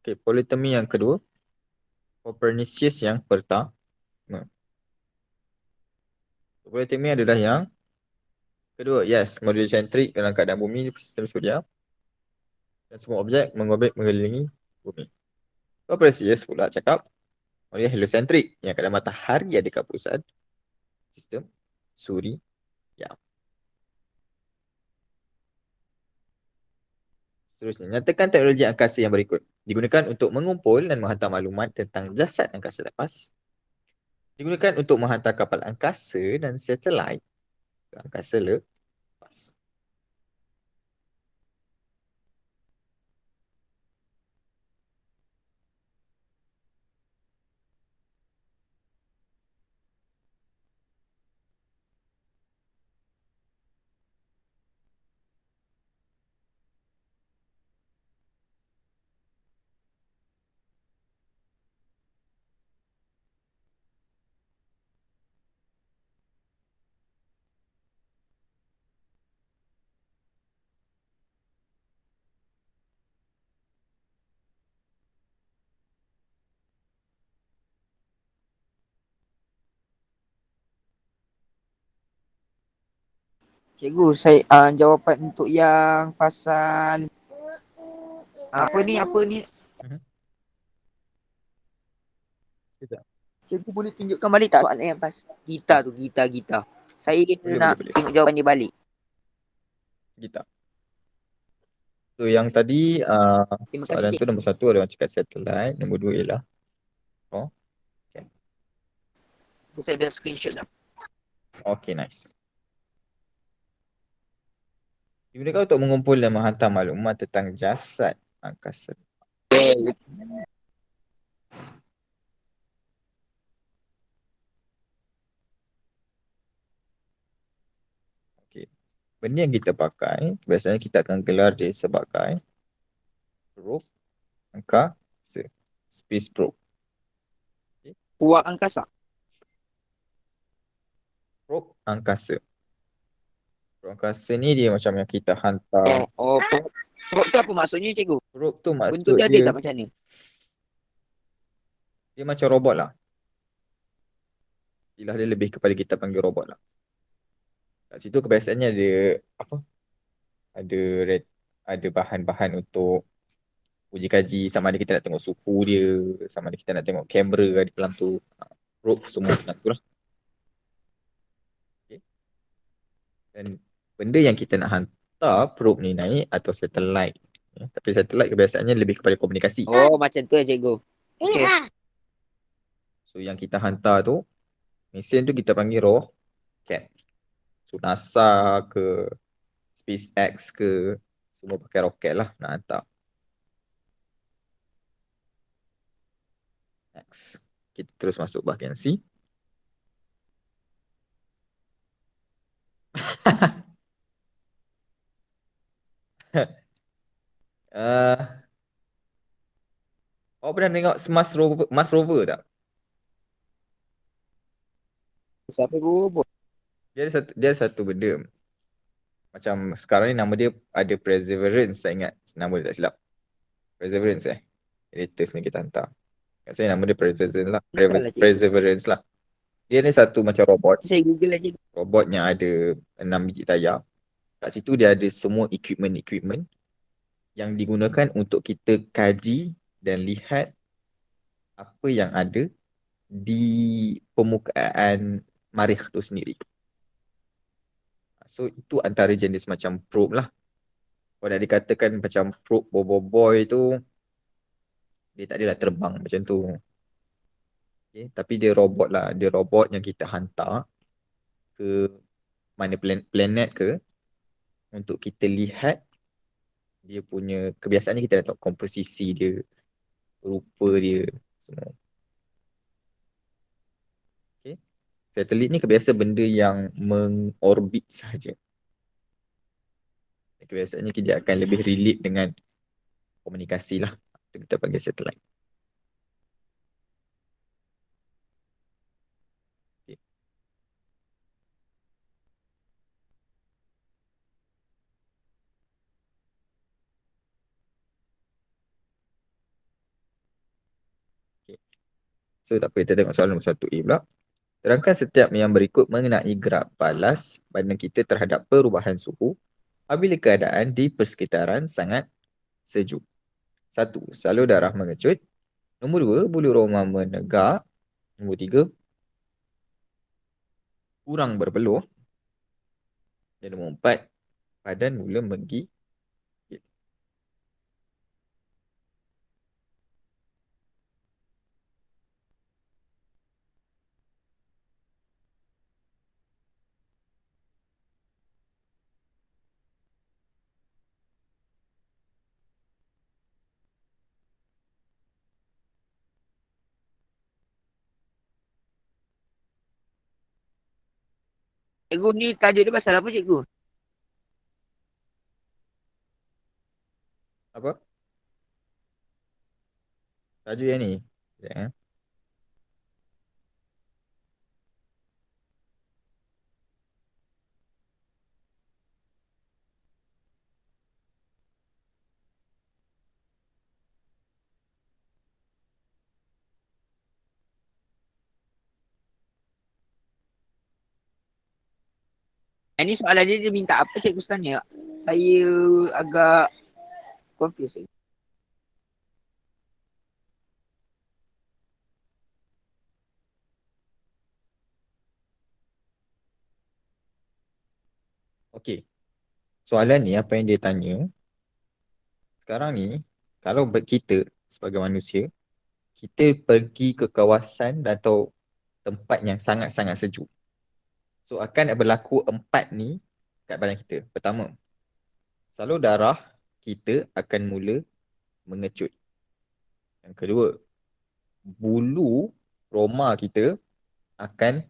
Okey, politeumi yang kedua, Copernicus yang pertama. Politeumi adalah yang kedua, yes, modul sentrik dalam keadaan bumi sistem suria dan semua objek mengorbit mengelilingi bumi. Copernicus pula cakap modul heliosentrik yang keadaan matahari ada kat pusat sistem suria. Seterusnya, nyatakan teknologi angkasa yang berikut digunakan untuk mengumpul dan menghantar maklumat tentang jasad angkasa lepas. Digunakan untuk menghantar kapal angkasa dan satelit ke angkasa lepas. Cikgu, saya jawapan untuk yang pasal apa ni? Mhm. Sekejap. Cikgu boleh tunjukkan balik tak soalan yang pasal gitar tu, gitar. Saya nak Boleh. tengok jawapan dia balik. Gitar. So yang tadi Terima kasih, soalan tu cikgu. nombor 1 ada orang cakap satellite, nombor 2 ialah rocket. Saya dah screenshot dah. Okay, nice. Digunakan untuk mengumpul dan menghantar maklumat tentang jasad angkasa. Okay. Benda yang kita pakai, biasanya kita akan gelar dia sebagai probe angkasa. Space probe. Puak angkasa. Probe angkasa. Probe angkasa ni dia macam yang kita hantar. Probe tu apa maksudnya, cikgu? Probe tu Bentuk maksud dia ada dia, tak macam ni? dia macam robot lah. Istilah dia lebih kepada kita panggil robot lah. Kat situ kebiasaannya ada apa? Ada ada bahan-bahan untuk uji kaji, sama ada kita nak tengok suhu dia, sama ada kita nak tengok kamera di dalam tu. Probe semua macam tu lah. Okay. Dan benda yang kita nak hantar probe ni naik atau satellite. Tapi satellite kebiasaannya lebih kepada komunikasi. Oh, macam tu ya, cikgu. Okay. So yang kita hantar tu, mesin tu kita panggil rocket. So NASA ke SpaceX ke, semua pakai roket lah nak hantar. Next. Kita terus masuk bahagian C. uh, Awak pernah tengok Mars Rover tak? Siapa robot? Dia ada satu benda. Macam sekarang ni nama dia ada Perseverance, saya ingat nama dia tak silap. Perseverance latest ni kita hantar. Kat saya nama dia Perseverance lah. Bukan lah, cikgu. Perseverance lah. Dia ni satu macam robot. Saya Google lah, cikgu. Robotnya ada 6 biji tayar. Kat situ dia ada semua equipment yang digunakan untuk kita kaji dan lihat apa yang ada di permukaan Marikh tu sendiri. So itu antara jenis macam probe lah. Kalau nak dikatakan macam probe boboiboy tu, dia tak adalah terbang macam tu. Okay. Tapi dia robot lah. Dia robot yang kita hantar ke mana planet ke untuk kita lihat dia punya, kebiasaannya kita nak tahu komposisi dia, rupa dia semua. Okay. Satelit ni kebiasa benda yang mengorbit sahaja. Kebiasaannya dia akan lebih relate dengan komunikasi lah. Itu kita panggil satelit. Okay. Okay. So tak apa, kita tengok soalan nombor 1A pula. Terangkan setiap yang berikut mengenai gerak balas badan kita terhadap perubahan suhu apabila keadaan di persekitaran sangat sejuk. 1. Salur darah mengecut. Nombor 2. Bulu roma menegak. Nombor 3. Kurang berpeluh. Dan nombor 4. Badan mula menggigil. Cikgu ni tajuk dia pasal apa, cikgu? Apa? Tajuk yang ni. Sekejap, eh. Ini soalan dia minta apa cikgu tanya? Saya agak confused. Okey. Soalan ni apa yang dia tanya, sekarang ni kalau kita sebagai manusia, kita pergi ke kawasan atau tempat yang sangat-sangat sejuk. So akan berlaku 4 ni kat badan kita. Pertama, salur darah kita akan mula mengecut. Yang kedua, bulu roma kita akan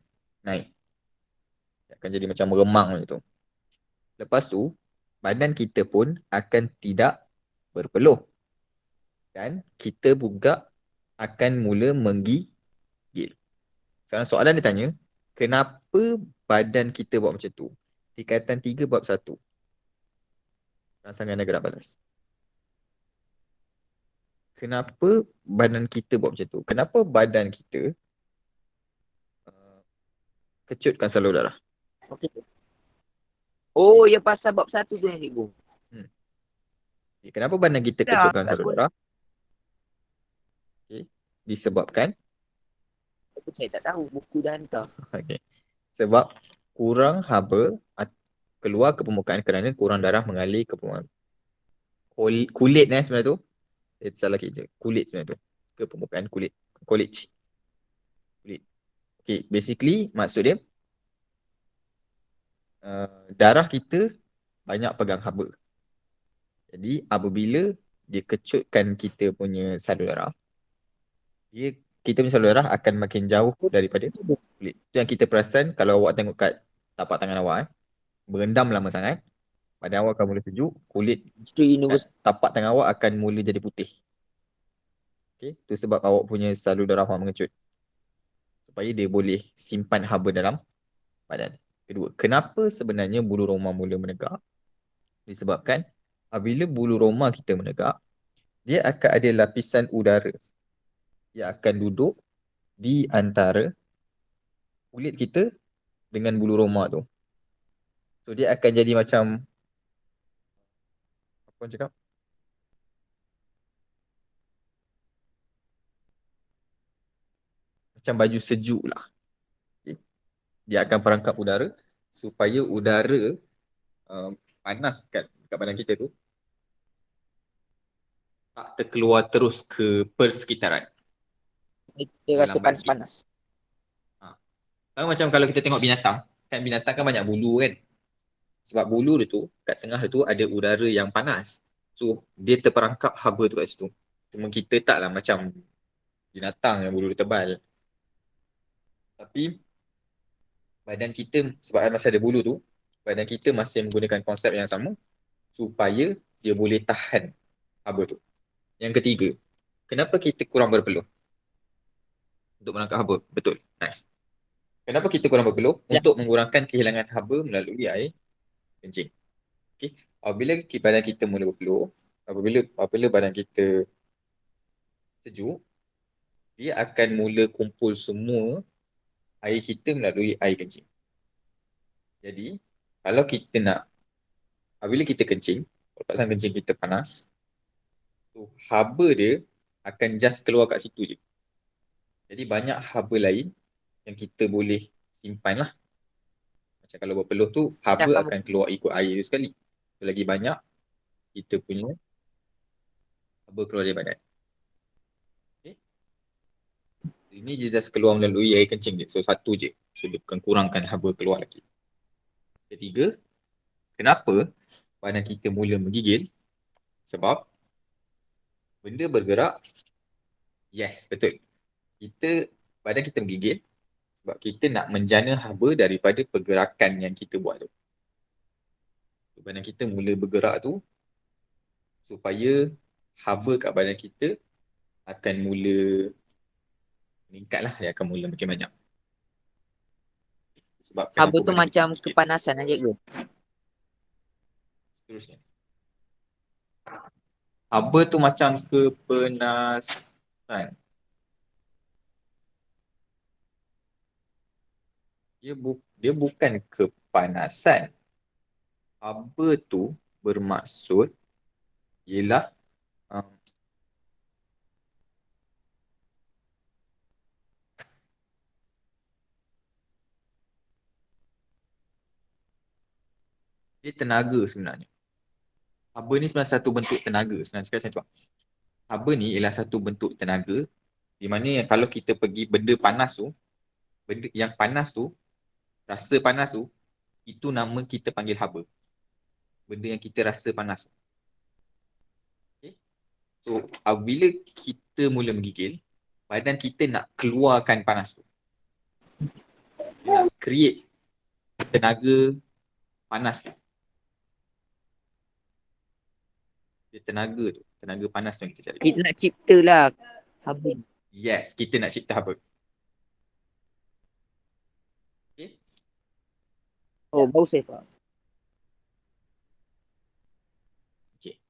naik. Akan jadi macam meremang macam tu. Lepas tu, badan kita pun akan tidak berpeluh. Dan kita juga akan mula menggigil. Sekarang soalan dia tanya, kenapa badan kita buat macam tu? Tingkatan 3 bab 1. Rangsangan dia gerak balas. Kenapa badan kita buat macam tu? Kenapa badan kita kecutkan salur darah? Okey. Oh, ya pasal bab 1 tu yang cikgu. Kenapa badan kita Dah, kecutkan tak salur darah? Okay. Disebabkan saya tak tahu. Buku dah hantar. okay. Sebab kurang haba keluar ke permukaan kerana kurang darah mengalir ke permukaan. Kulit sebenarnya tu. Salah kita. Kulit sebenarnya tu. Ke permukaan kulit. Kulit. Okay, basically maksud dia darah kita banyak pegang haba. Jadi apabila dia kecutkan kita punya salur darah, kita punya salur darah akan makin jauh daripada kulit. Itu yang kita perasan kalau awak tengok kat tapak tangan awak, berendam lama sangat, badan awak akan mula sejuk, kulit kat tapak tangan awak akan mula jadi putih. Okay, itu sebab awak punya salur darah awak mengecut. Supaya dia boleh simpan haba dalam badan. Kedua, kenapa sebenarnya bulu roma mula menegak? Disebabkan apabila bulu roma kita menegak, dia akan ada lapisan udara yang akan duduk di antara kulit kita dengan bulu roma tu. So dia akan jadi macam apa orang cakap? Macam baju sejuk lah. Okay. Dia akan perangkap udara supaya udara panas kat badan kita tu tak terkeluar terus ke persekitaran. Kita rasa panas-panas. Macam kalau kita tengok binatang, kan binatang kan banyak bulu kan. Sebab bulu dia tu, kat tengah dia tu ada udara yang panas. So, dia terperangkap haba tu kat situ. Cuma kita taklah macam binatang yang bulu dia tebal. Tapi, badan kita, sebab masih ada bulu tu, badan kita masih menggunakan konsep yang sama supaya dia boleh tahan haba tu. Yang ketiga, kenapa kita kurang berpeluh untuk menangkap haba? Betul, nice. Kenapa kita kurang berpeluh? Untuk mengurangkan kehilangan haba melalui air kencing. Okay. Apabila badan kita mula berpeluh, apabila badan kita sejuk, dia akan mula kumpul semua air kita melalui air kencing. Jadi, kalau kita nak, apabila kita kencing, kalau kencing kita panas, so haba dia akan just keluar kat situ je. Jadi banyak haba lain yang kita boleh simpan lah. Macam kalau berpeluh tu, haba akan keluar ikut air tu sekali. So, lagi banyak kita punya haba keluar dari badan. Okay. Ini je just keluar melalui air kencing je. So satu je. So dia akan kurangkan haba keluar lagi. Ketiga, kenapa badan kita mula menggigil? Sebab benda bergerak. Yes, betul. Badan kita menggigil sebab kita nak menjana haba daripada pergerakan yang kita buat tu. Badan kita mula bergerak tu supaya haba kat badan kita akan mula meningkat lah. Dia akan mula makin banyak. Sebab haba tu macam kepanasan aja cikgu. Seterusnya. Haba tu macam kepanasan. Dia bukan kepanasan. haba tu bermaksud ialah dia tenaga sebenarnya. Haba ni sebenarnya satu bentuk tenaga. Sebenarnya cakap macam tu. Haba ni ialah satu bentuk tenaga di mana kalau kita pergi benda panas tu, benda yang panas tu, rasa panas tu, itu nama kita panggil haba. Benda yang kita rasa panas. Okay? So, bila kita mula menggigil, badan kita nak keluarkan panas tu. Dia nak create tenaga panas tu. Dia tenaga tu, tenaga panas tu yang kita cari. Kita nak cipta lah haba. Yes, kita nak cipta haba. Okay? Oh, baru saya faham. Okay.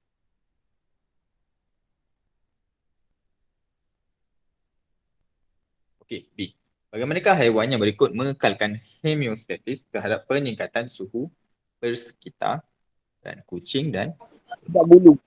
Okay, B. Bagaimanakah haiwan yang berikut mengekalkan homeostasis terhadap peningkatan suhu bersekitar dan kucing dan Tak bulu.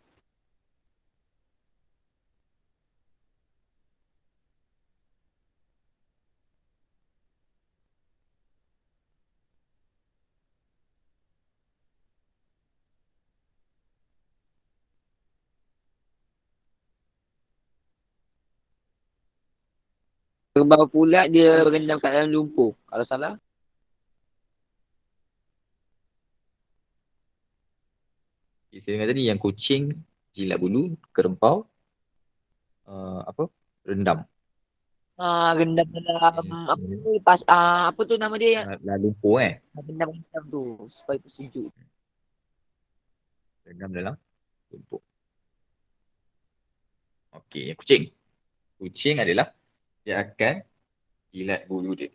Kerbau pula dia berendam kat dalam lumpur. Kalau salah, saya dengar tadi yang kucing jilat bulu, kerbau rendam. rendam dalam apa tu apa tu nama dia yang Lumpur rendam tu supaya tu sejuk. rendam dalam lumpur. Okey, yang kucing. Kucing adalah dia akan jilat bulu dia.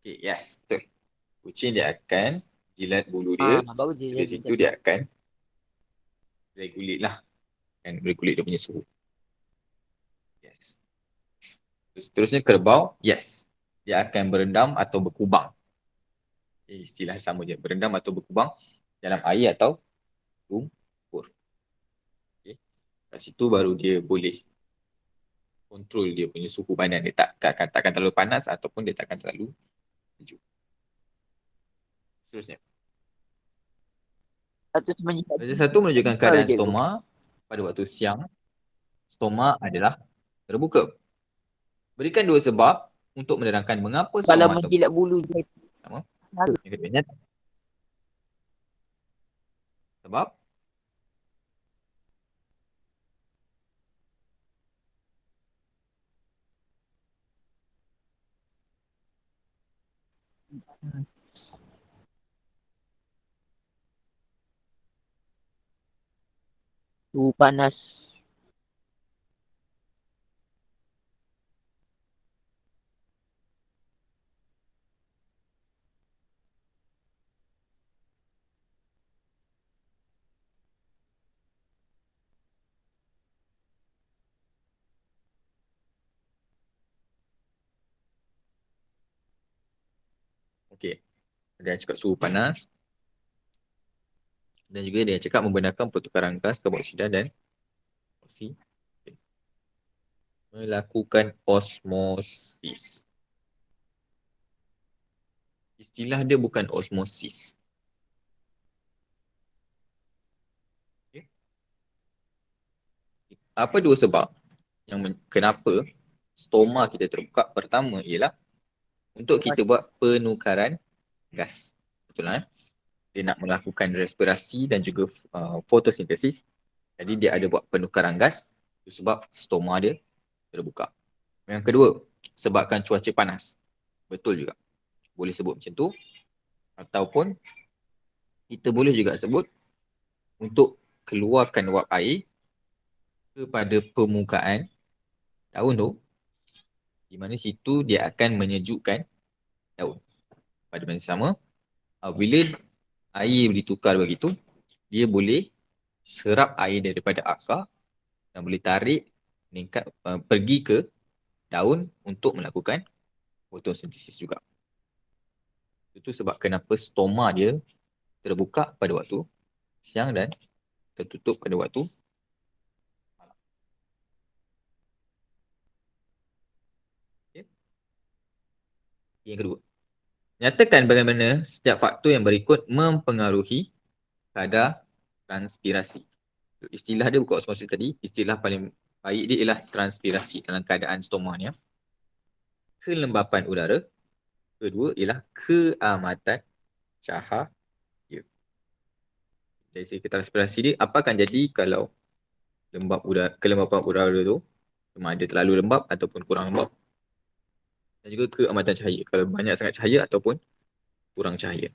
Okey, yes, betul. Kucing dia akan jilat bulu dia. Baru je Dari situ dia akan regulate lah. Kan, regulate dia punya suhu. Yes. Seterusnya kerbau, yes. Dia akan berendam atau berkubang. Istilah sama je. Berendam atau berkubang dalam air atau lumpur. Okay. Kat situ baru dia boleh kontrol dia punya suhu badan. Dia takkan terlalu panas ataupun dia takkan terlalu sejuk. Seterusnya. Satu menunjukkan keadaan stoma pada waktu siang. Stoma adalah terbuka. Berikan dua sebab untuk menerangkan mengapa kalau stoma menjilat bulu je. Sama. Yang kedua, sebab Suhu panas. okey. Dia cakap suhu panas. Dan juga dia cakap membenarkan pertukaran gas, karbon dioksida dan oksigen. Okay. Melakukan osmosis. Istilah dia bukan osmosis. Okay. Apa dua sebab yang kenapa stoma kita terbuka? Pertama ialah untuk kita buat penukaran gas. Betul lah. Dia nak melakukan respirasi dan juga fotosintesis. Jadi dia ada buat penukaran gas. Itu sebab stoma dia terbuka. Yang kedua, sebabkan cuaca panas. Betul juga. Boleh sebut macam tu. Ataupun kita boleh juga sebut untuk keluarkan wap air kepada permukaan daun tu, di mana situ dia akan menyejukkan daun. Pada masa sama, bila air ditukar begitu, dia boleh serap air daripada akar dan boleh tarik pergi ke daun untuk melakukan fotosintesis juga. Itu sebab kenapa stoma dia terbuka pada waktu siang dan tertutup pada waktu malam. Okay. Yang kedua, nyatakan bagaimana setiap faktor yang berikut mempengaruhi kadar transpirasi. Istilah dia buka osmosis tadi, istilah paling baik dia ialah transpirasi dalam keadaan stoma ni. Kelembapan udara. Kedua ialah keamatan cahaya. Dari segi transpirasi dia, apa akan jadi kalau kelembapan udara tu sama ada terlalu lembap ataupun kurang lembap. Dan juga keamatan cahaya, kalau banyak sangat cahaya ataupun kurang cahaya.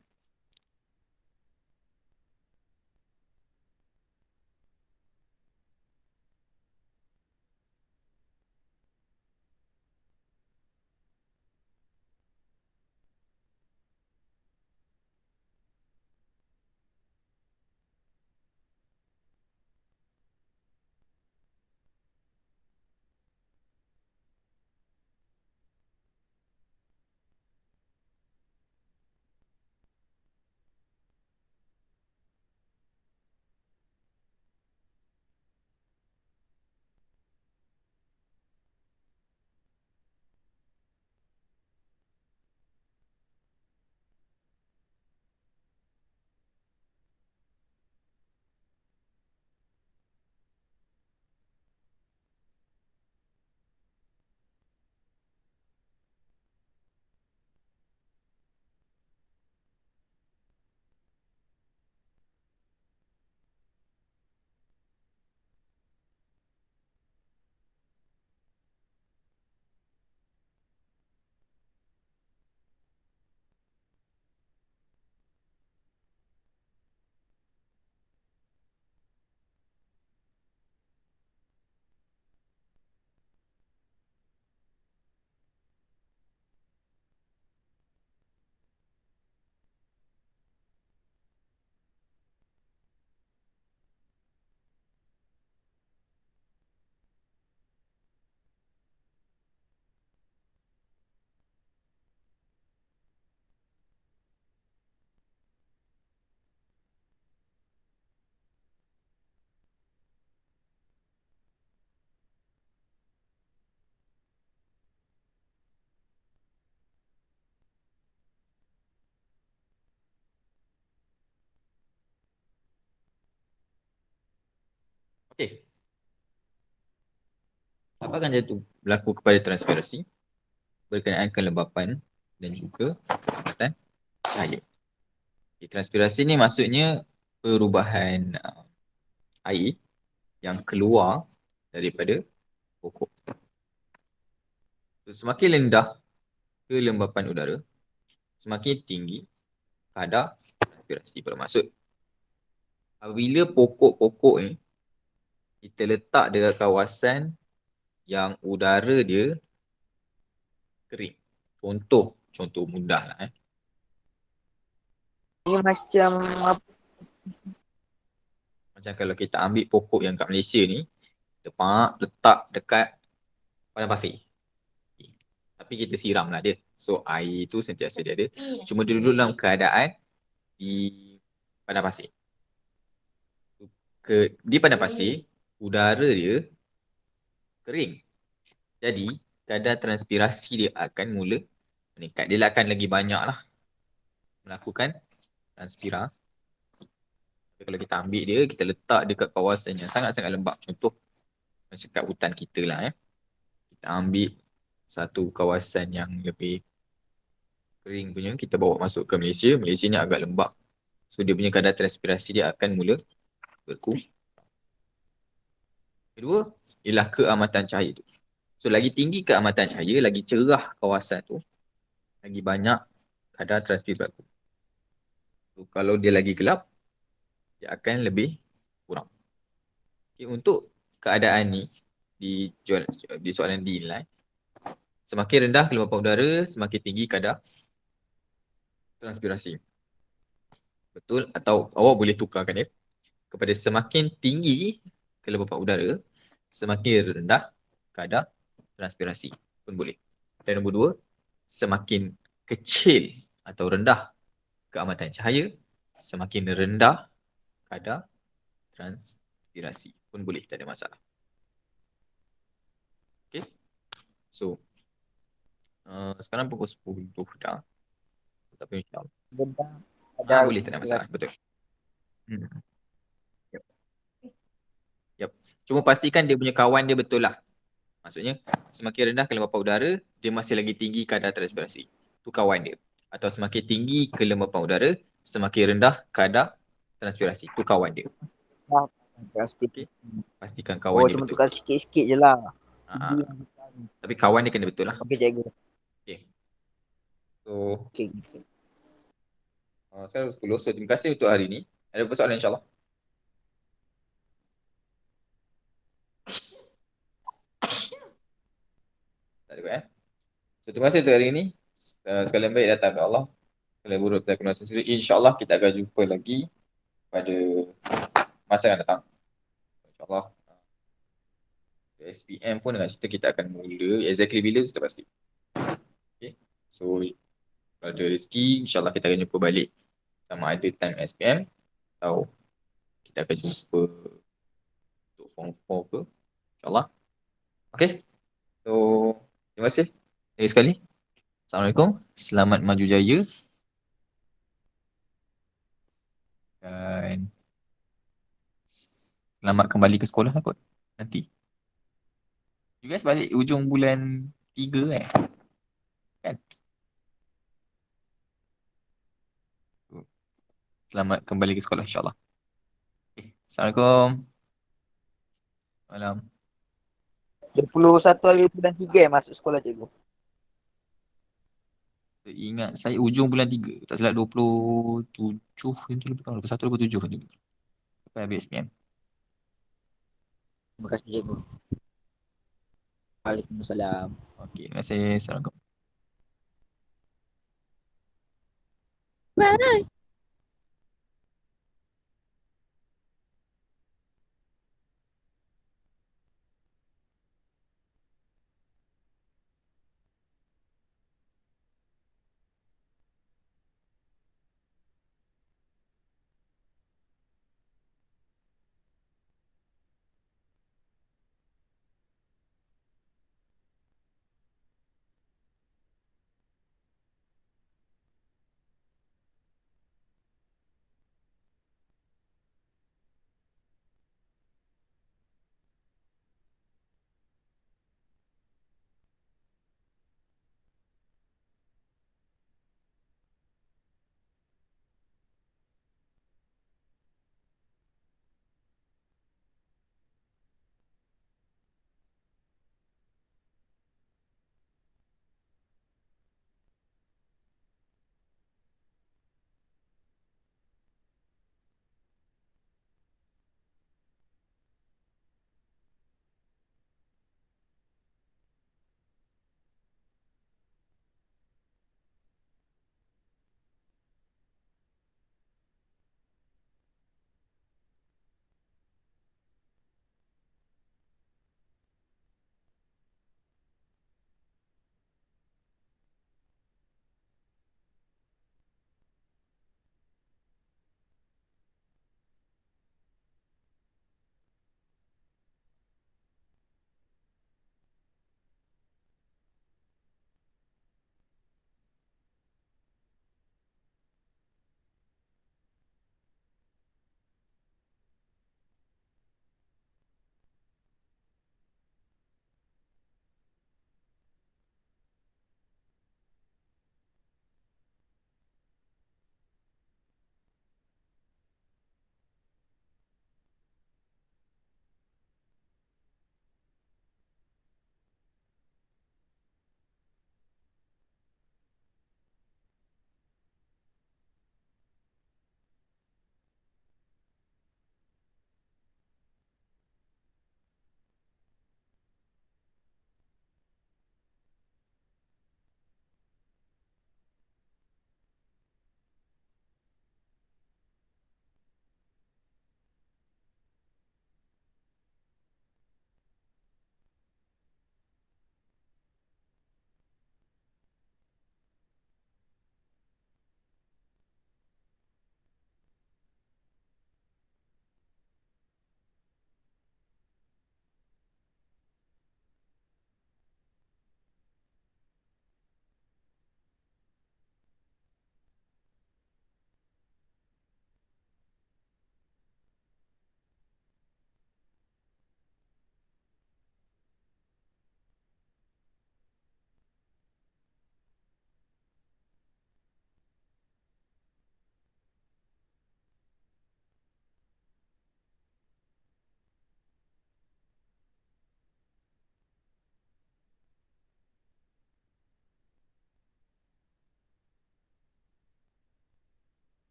Okey. Apa akan berlaku kepada transpirasi berkenaan kelembapan dan juga keamatan cahaya. Transpirasi ni maksudnya perubahan air yang keluar daripada pokok. So, semakin rendah kelembapan udara, semakin tinggi kadar transpirasi. Bermaksud, apabila pokok-pokok ni kita letak dekat kawasan yang udara dia kering. Contoh mudah lah. Dia macam Macam kalau kita ambil pokok yang kat Malaysia ni, letak dekat padang pasir. Tapi kita siram lah dia. So air tu sentiasa dia ada. Cuma dia duduk dalam keadaan di padang pasir. Di padang pasir, udara dia kering. Jadi kadar transpirasi dia akan mula meningkat. Dia akan lagi banyak lah melakukan transpirasi. Tapi kalau kita ambil dia, kita letak dekat kawasan yang sangat-sangat lembap. Contoh macam kat hutan kita lah. Kita ambil satu kawasan yang lebih kering punya, kita bawa masuk ke Malaysia. Malaysia ni agak lembap. So dia punya kadar transpirasi dia akan mula berkurang. Kedua, ialah keamatan cahaya tu. So lagi tinggi keamatan cahaya, lagi cerah kawasan tu, lagi banyak kadar transpirasi berlaku. So kalau dia lagi gelap, dia akan lebih kurang. Okay, untuk keadaan ni, di soalan dinilai, semakin rendah kelembapan udara, semakin tinggi kadar transpirasi. Betul? Atau awak boleh tukarkan dia kepada semakin tinggi kelembapan udara, semakin rendah kadar transpirasi pun boleh. Dan nombor 2, semakin kecil atau rendah keamatan cahaya, semakin rendah kadar transpirasi pun boleh, tak ada masalah. Okay. So, sekarang pukul 10 dah. Tapi insyaAllah. Rendah ada Boleh, tak ada masalah. Betul. Hmm. Yep. Yep. Cuma pastikan dia punya kawan dia betul lah. Maksudnya, semakin rendah kelembapan udara, dia masih lagi tinggi kadar transpirasi. Itu kawan dia. Atau semakin tinggi kelembapan udara, semakin rendah kadar transpirasi. Itu kawan dia. Okay. Pastikan kawan dia cuma betul. tukar sikit-sikit je lah. Ah, Tapi kawan dia kena betul lah. Okey, cikgu. Okay. So, Okey. sekarang 10. So, terima kasih untuk hari ni. Ada persoalan insyaAllah. Tak ada kot. So, terima kasih untuk hari ni. Sekalian baik datang dari Allah. Sekalian buruk dari kuasa sendiri. InsyaAllah kita akan jumpa lagi pada masa yang datang. InsyaAllah. SPM pun dengan cerita kita akan mula. Exactly bila kita pasti. Okay. So, kalau ada rezeki, insyaAllah kita akan jumpa balik. Sama ada time SPM atau kita akan jumpa untuk form 4 ke. InsyaAllah. Okay. So, terima kasih lagi sekali. Assalamualaikum. Selamat maju jaya. Dan selamat kembali ke sekolah lah kot. Nanti. You guys balik ujung bulan 3 kan? Selamat kembali ke sekolah insyaAllah. Okay. Assalamualaikum. Malam. 21 hari bulan 3 masuk sekolah cikgu. Ingat saya ujung bulan 3. Tak silap 27 macam tu lebih kurang. 21, 27 macam tu. Sampai habis SPM. Terima kasih cikgu. Waalaikumsalam. Okey, terima kasih. Assalamualaikum. Bye.